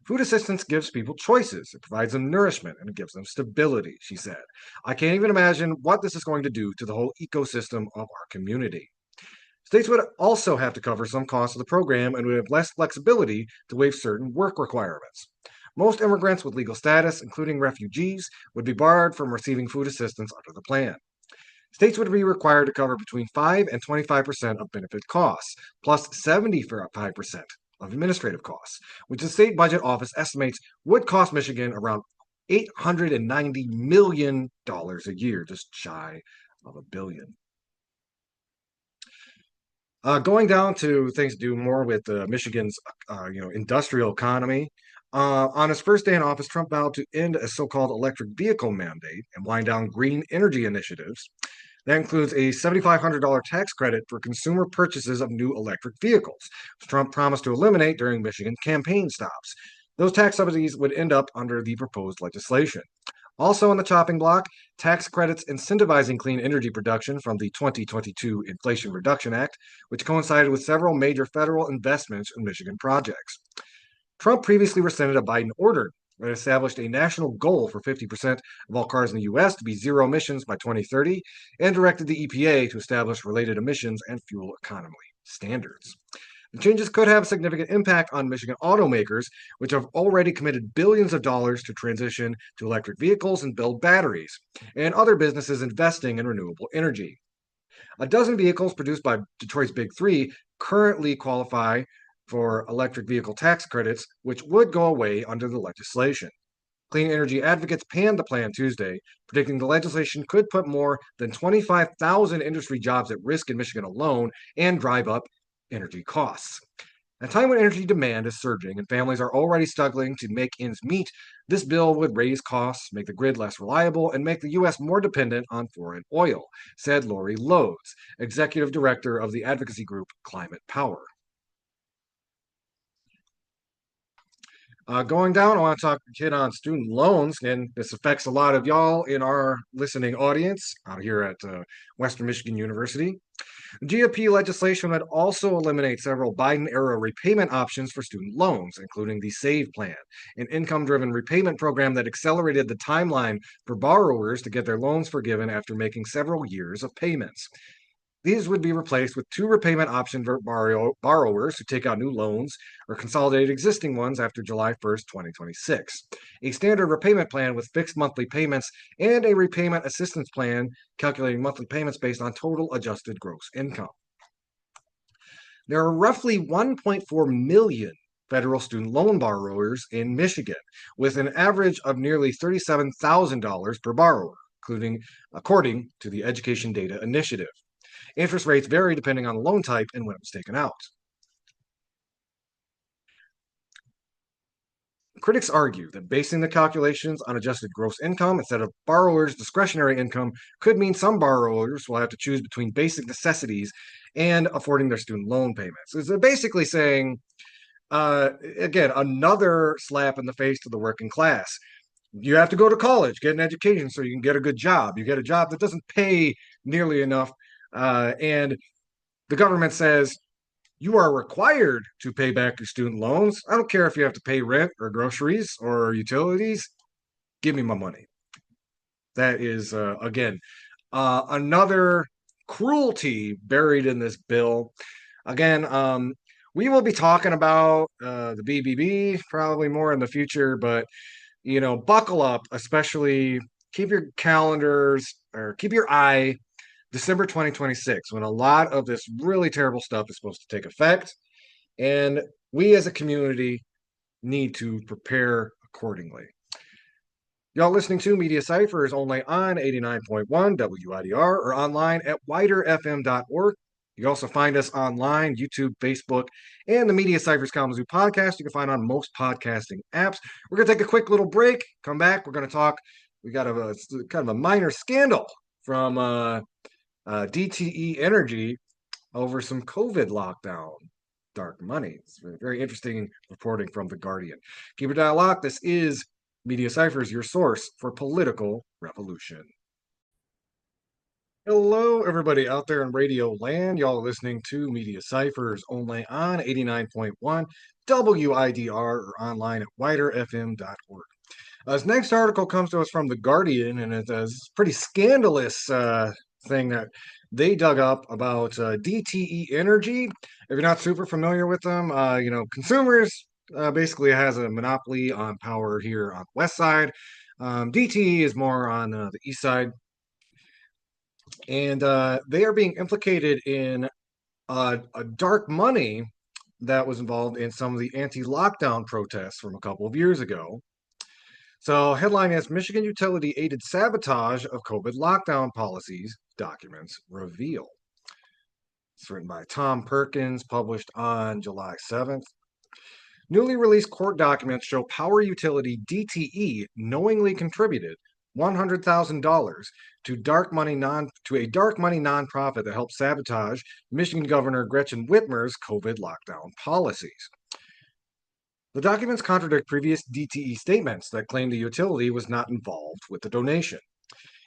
Food assistance gives people choices. It provides them nourishment and it gives them stability, she said. I can't even imagine what this is going to do to the whole ecosystem of our community. States would also have to cover some costs of the program and would have less flexibility to waive certain work requirements. Most immigrants with legal status, including refugees, would be barred from receiving food assistance under the plan. States would be required to cover between 5 and 25% of benefit costs, plus 75% of administrative costs, which the state budget office estimates would cost Michigan around $890 million a year, just shy of $1 billion. Going down to things to do more with Michigan's industrial economy. On his first day in office, Trump vowed to end a so-called electric vehicle mandate and wind down green energy initiatives. That includes a $7,500 tax credit for consumer purchases of new electric vehicles, which Trump promised to eliminate during Michigan campaign stops. Those tax subsidies would end up under the proposed legislation. Also on the chopping block, tax credits incentivizing clean energy production from the 2022 Inflation Reduction Act, which coincided with several major federal investments in Michigan projects. Trump previously rescinded a Biden order that established a national goal for 50% of all cars in the U.S. to be zero emissions by 2030 and directed the EPA to establish related emissions and fuel economy standards. The changes could have a significant impact on Michigan automakers, which have already committed billions of dollars to transition to electric vehicles and build batteries, and other businesses investing in renewable energy. A dozen vehicles produced by Detroit's Big Three currently qualify for electric vehicle tax credits, which would go away under the legislation. Clean energy advocates panned the plan Tuesday, predicting the legislation could put more than 25,000 industry jobs at risk in Michigan alone and drive up energy costs. At a time when energy demand is surging and families are already struggling to make ends meet, this bill would raise costs, make the grid less reliable, and make the U.S. more dependent on foreign oil, said Lori Lodes, executive director of the advocacy group Climate Power. Going down, I want to hit on student loans, and this affects a lot of y'all in our listening audience out here at Western Michigan University. GOP legislation would also eliminate several Biden-era repayment options for student loans, including the SAVE plan, an income-driven repayment program that accelerated the timeline for borrowers to get their loans forgiven after making several years of payments. These would be replaced with two repayment options for borrowers who take out new loans or consolidate existing ones after July 1st, 2026. A standard repayment plan with fixed monthly payments and a repayment assistance plan calculating monthly payments based on total adjusted gross income. There are roughly 1.4 million federal student loan borrowers in Michigan, with an average of nearly $37,000 per borrower, according to the Education Data Initiative. Interest rates vary depending on the loan type and when it was taken out. Critics argue that basing the calculations on adjusted gross income instead of borrowers' discretionary income could mean some borrowers will have to choose between basic necessities and affording their student loan payments. It's basically saying, again, another slap in the face to the working class. You have to go to college, get an education so you can get a good job. You get a job that doesn't pay nearly enough, and the government says, You are required to pay back your student loans. I don't care if you have to pay rent or groceries or utilities. Give me my money. That is, again, another cruelty buried in this bill. Again, we will be talking about the BBB probably more in the future, but buckle up, especially keep your calendars or keep your eye December 2026 when a lot of this really terrible stuff is supposed to take effect. And we as a community need to prepare accordingly. Y'all listening to Media Cyphers only on 89.1 WIDR or online at widerfm.org. You can also find us online, YouTube, Facebook, and the Media Cyphers Kalamazoo podcast. You can find on most podcasting apps. We're going to take a quick little break. Come back. We're going to talk. We got a kind of a minor scandal from DTE Energy over some COVID lockdown. Dark money. It's very, very interesting reporting from The Guardian. Keep your dial locked. This is Media Cyphers, your source for political revolution. Hello, everybody out there in radio land. Y'all listening to Media Cyphers only on 89.1 WIDR or online at widerfm.org. This next article comes to us from The Guardian, and it's a pretty scandalous thing that they dug up about DTE Energy. If you're not super familiar with them, consumers basically has a monopoly on power here on the west side. DTE is more on the east side, and they are being implicated in a dark money that was involved in some of the anti-lockdown protests from a couple of years ago. So, headline is Michigan utility aided sabotage of COVID lockdown policies, documents reveal. It's written by Tom Perkins, published on July 7th. Newly released court documents show power utility DTE knowingly contributed $100,000 to a dark money nonprofit that helped sabotage Michigan Governor Gretchen Whitmer's COVID lockdown policies. The documents contradict previous DTE statements that claimed the utility was not involved with the donation.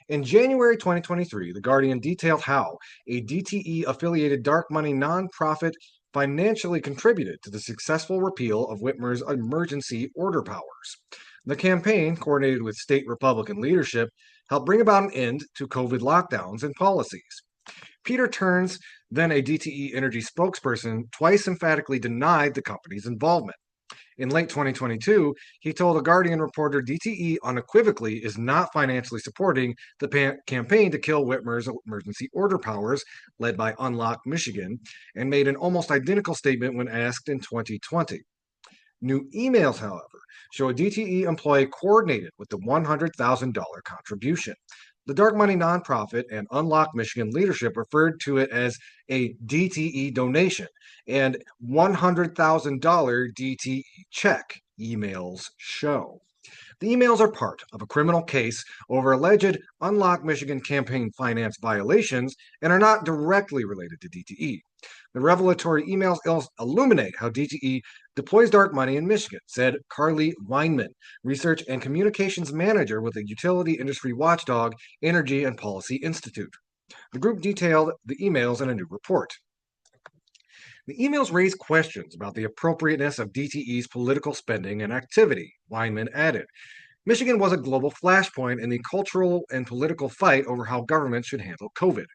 In January 2023, The Guardian detailed how a DTE affiliated dark money nonprofit financially contributed to the successful repeal of Whitmer's emergency order powers. The campaign, coordinated with state Republican leadership, helped bring about an end to COVID lockdowns and policies. Peter Turns, then a DTE Energy spokesperson, twice emphatically denied the company's involvement. In late 2022, he told a Guardian reporter DTE unequivocally is not financially supporting the campaign to kill Whitmer's emergency order powers, led by Unlock Michigan, and made an almost identical statement when asked in 2020. New emails, however, show a DTE employee coordinated with the $100,000 contribution. The dark money nonprofit and Unlock Michigan leadership referred to it as a DTE donation and $100,000 DTE check, emails show. The emails are part of a criminal case over alleged Unlock Michigan campaign finance violations and are not directly related to DTE. The revelatory emails illuminate how DTE deploys dark money in Michigan, said Carly Weinman, research and communications manager with the utility industry watchdog Energy and Policy Institute. The group detailed the emails in a new report. The emails raise questions about the appropriateness of DTE's political spending and activity, Weinman added. Michigan was a global flashpoint in the cultural and political fight over how government should handle COVID.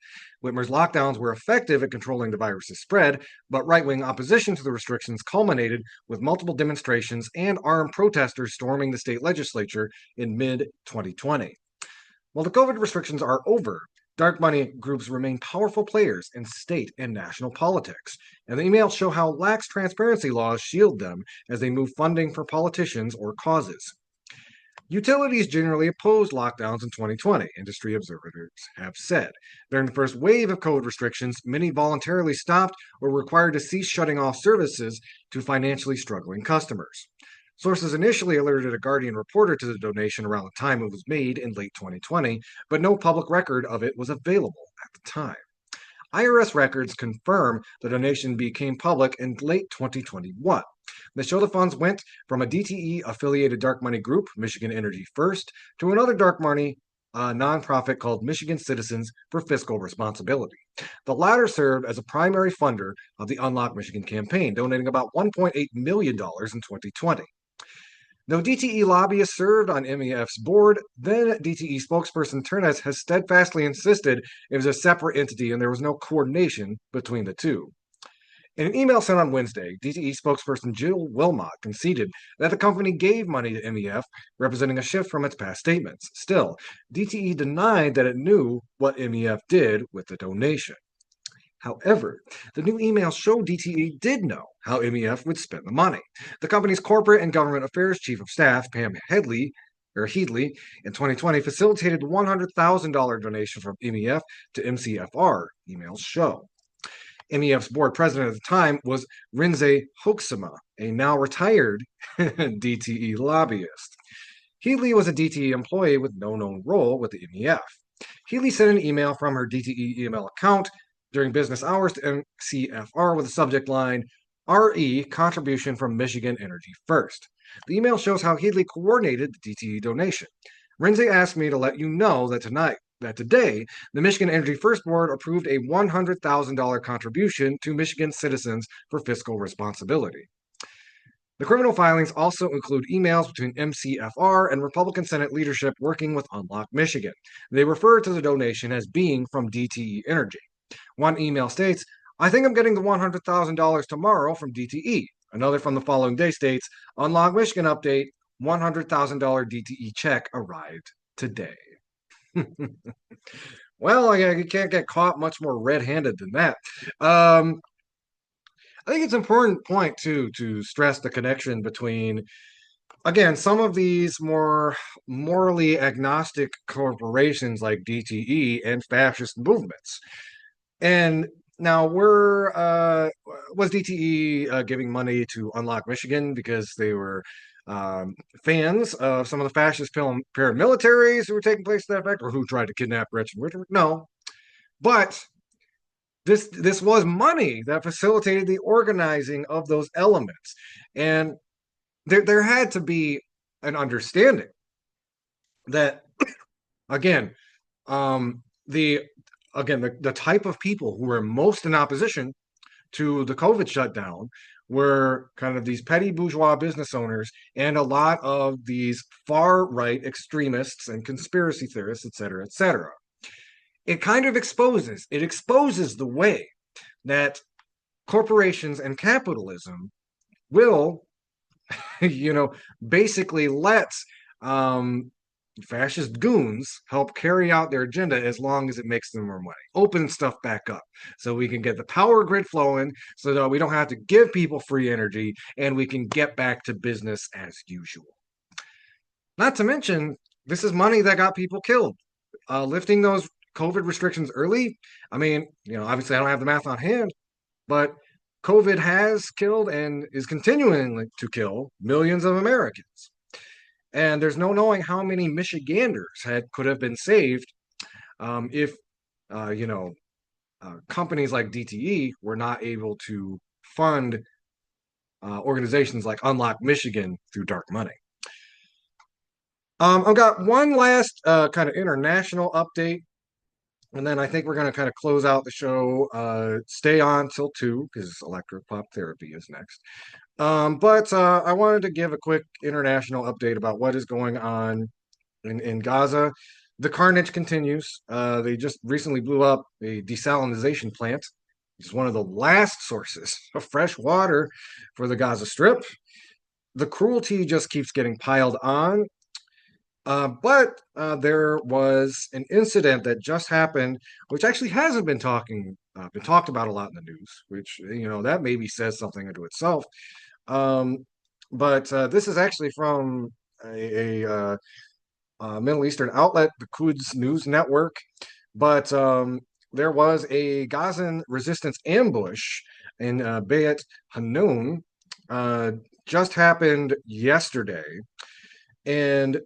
Whitmer's lockdowns were effective at controlling the virus's spread, but right-wing opposition to the restrictions culminated with multiple demonstrations and armed protesters storming the state legislature in mid-2020. While the COVID restrictions are over, dark money groups remain powerful players in state and national politics, and the emails show how lax transparency laws shield them as they move funding for politicians or causes. Utilities generally opposed lockdowns in 2020, industry observers have said. During the first wave of COVID restrictions, many voluntarily stopped or were required to cease shutting off services to financially struggling customers. Sources initially alerted a Guardian reporter to the donation around the time it was made in late 2020, but no public record of it was available at the time. IRS records confirm the donation became public in late 2021. They show the funds went from a DTE affiliated dark money group, Michigan Energy First, to another dark money a nonprofit called Michigan Citizens for Fiscal Responsibility. The latter served as a primary funder of the Unlock Michigan campaign, donating about $1.8 million in 2020. Though DTE lobbyists served on MEF's board, then DTE spokesperson Turnez has steadfastly insisted it was a separate entity and there was no coordination between the two. In an email sent on Wednesday, DTE spokesperson Jill Wilmot conceded that the company gave money to MEF, representing a shift from its past statements. Still, DTE denied that it knew what MEF did with the donation. However, the new emails show DTE did know how MEF would spend the money. The company's corporate and government affairs chief of staff, Pam Headley, in 2020 facilitated the $100,000 donation from MEF to MCFR, emails show. MEF's board president at the time was Rinze Hoeksema, a now retired DTE lobbyist. Healy was a DTE employee with no known role with the MEF. Healy sent an email from her DTE email account during business hours to MCFR with the subject line, RE contribution from Michigan Energy First. The email shows how Healy coordinated the DTE donation. Rinze asked me to let you know that today, the Michigan Energy First Board approved a $100,000 contribution to Michigan citizens for fiscal responsibility. The criminal filings also include emails between MCFR and Republican Senate leadership working with Unlock Michigan. They refer to the donation as being from DTE Energy. One email states, I think I'm getting the $100,000 tomorrow from DTE. Another from the following day states, Unlock Michigan update, $100,000 DTE check arrived today. Well, you can't get caught much more red-handed than that. I think it's an important point to stress the connection between, again, some of these more morally agnostic corporations like DTE and fascist movements. And now was DTE giving money to Unlock Michigan because they were fans of some of the fascist paramilitaries who were taking place to that effect, or who tried to kidnap Gretchen Whitmer? No, but this was money that facilitated the organizing of those elements, and there had to be an understanding that, again, the type of people who were most in opposition to the COVID shutdown were kind of these petty bourgeois business owners and a lot of these far-right extremists and conspiracy theorists, et cetera, et cetera. It kind of exposes the way that corporations and capitalism will, basically let fascist goons help carry out their agenda as long as it makes them more money. Open stuff back up so we can get the power grid flowing so that we don't have to give people free energy and we can get back to business as usual. Not to mention, this is money that got people killed. Lifting those COVID restrictions early, I mean, obviously I don't have the math on hand, but COVID has killed and is continuing to kill millions of Americans. And there's no knowing how many Michiganders could have been saved if companies like DTE were not able to fund organizations like Unlock Michigan through dark money. I've got one last kind of international update, and then I think we're going to kind of close out the show. Stay on till 2 because electric pop therapy is next. But I wanted to give a quick international update about what is going on in Gaza. The carnage continues. They just recently blew up a desalination plant. It's one of the last sources of fresh water for the Gaza Strip. The cruelty just keeps getting piled on. But there was an incident that just happened, which actually hasn't been talked about a lot in the news, which, that maybe says something unto itself. But this is actually from a Middle Eastern outlet, the Quds News Network. But there was a Gazan resistance ambush in Beit Hanun, just happened yesterday. And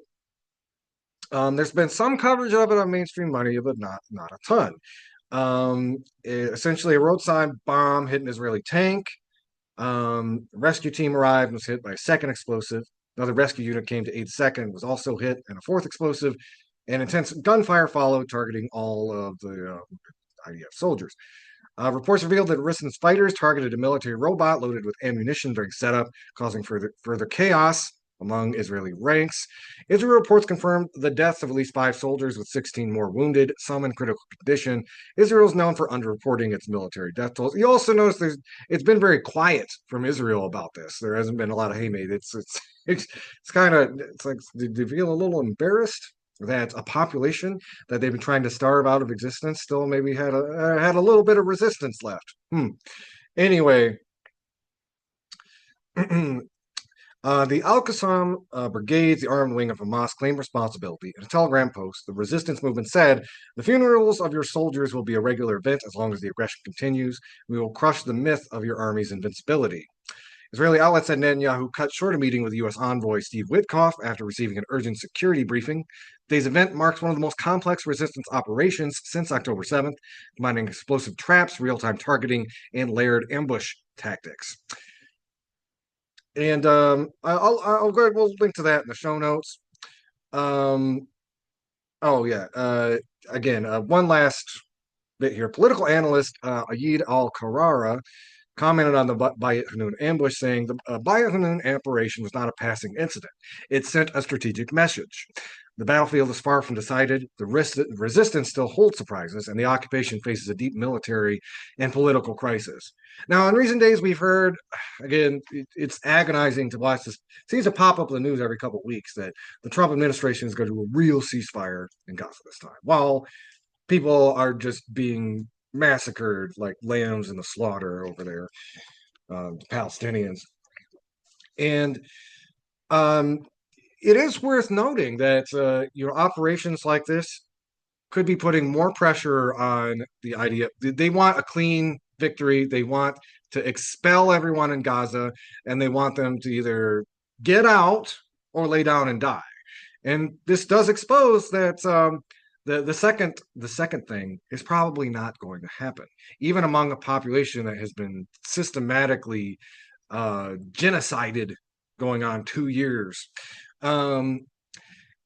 there's been some coverage of it on mainstream media, but not a ton. Essentially, a roadside bomb hit an Israeli tank. Rescue team arrived and was hit by a second explosive. Another rescue unit came to aid second, was also hit, and a fourth explosive. and intense gunfire followed, targeting all of the IDF soldiers. Reports revealed that resistance fighters targeted a military robot loaded with ammunition during setup, causing further chaos among Israeli ranks. Israel reports confirmed the deaths of at least 5 soldiers, with 16 more wounded, some in critical condition. Israel is known for underreporting its military death tolls. You also notice it's been very quiet from Israel about this. There hasn't been a lot of haymade. It's kind of it's like, do you feel a little embarrassed that a population that they've been trying to starve out of existence still maybe had a little bit of resistance left? Anyway, the Al Qassam brigades, the armed wing of Hamas, claimed responsibility. In a telegram post, the resistance movement said, "The funerals of your soldiers will be a regular event as long as the aggression continues. We will crush the myth of your army's invincibility." Israeli outlets said Netanyahu cut short a meeting with U.S. envoy Steve Witkoff after receiving an urgent security briefing. Today's event marks one of the most complex resistance operations since October 7th, combining explosive traps, real-time targeting, and layered ambush tactics. And I'll go ahead. We'll link to that in the show notes. Oh yeah. Again, one last bit here. Political analyst Ayid Al-Karara commented on the Bayat Hanun ambush, saying the Bayat Hanun operation was not a passing incident. It sent a strategic message. The battlefield is far from decided. The resistance still holds surprises, and the occupation faces a deep military and political crisis. Now, in recent days, we've heard, again, it's agonizing to watch this. It seems to pop up in the news every couple of weeks that the Trump administration is going to do a real ceasefire in Gaza this time, while people are just being massacred like lambs in the slaughter over there, the Palestinians. And it is worth noting that operations like this could be putting more pressure on the idea. They want a clean victory. They want to expel everyone in Gaza, and they want them to either get out or lay down and die. And this does expose that the second thing is probably not going to happen, even among a population that has been systematically genocided going on 2 years. And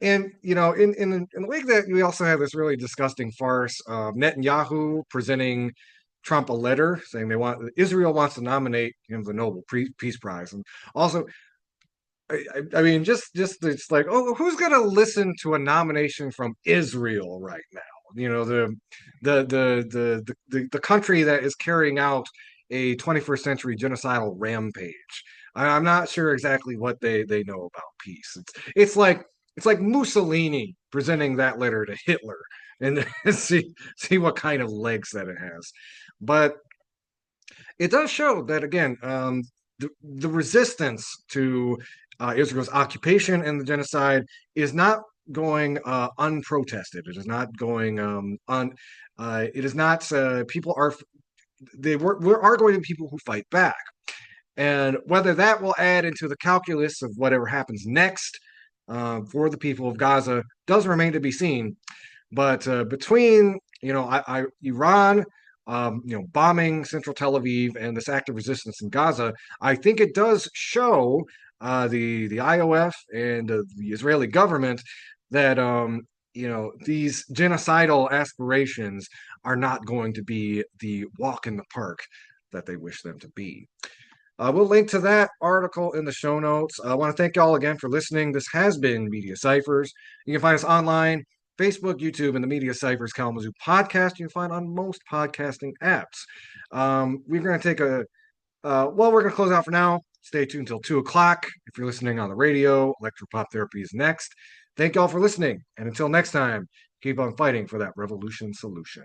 in the week that we also have this really disgusting farce of Netanyahu presenting Trump a letter saying Israel wants to nominate him the Nobel Peace Prize, and also, I mean, just it's like, oh, who's going to listen to a nomination from Israel right now? The country that is carrying out a 21st century genocidal rampage. I'm not sure exactly what they know about peace. It's like Mussolini presenting that letter to Hitler and see what kind of legs that it has. But it does show that, again, the resistance to Israel's occupation and the genocide is not going unprotested. It is not going it is not people are are going to be people who fight back. And whether that will add into the calculus of whatever happens next for the people of Gaza does remain to be seen. But between Iran, bombing central Tel Aviv and this act of resistance in Gaza, I think it does show the IOF and the Israeli government that these genocidal aspirations are not going to be the walk in the park that they wish them to be. We'll link to that article in the show notes. I want to thank y'all again for listening. This has been Media Cyphers. You can find us online, Facebook, YouTube, and the Media Cyphers Kalamazoo podcast. You can find on most podcasting apps. We're going to take we're going to close out for now. Stay tuned until 2 o'clock. If you're listening on the radio, Electropop Therapy is next. Thank y'all for listening. And until next time, keep on fighting for that revolution solution.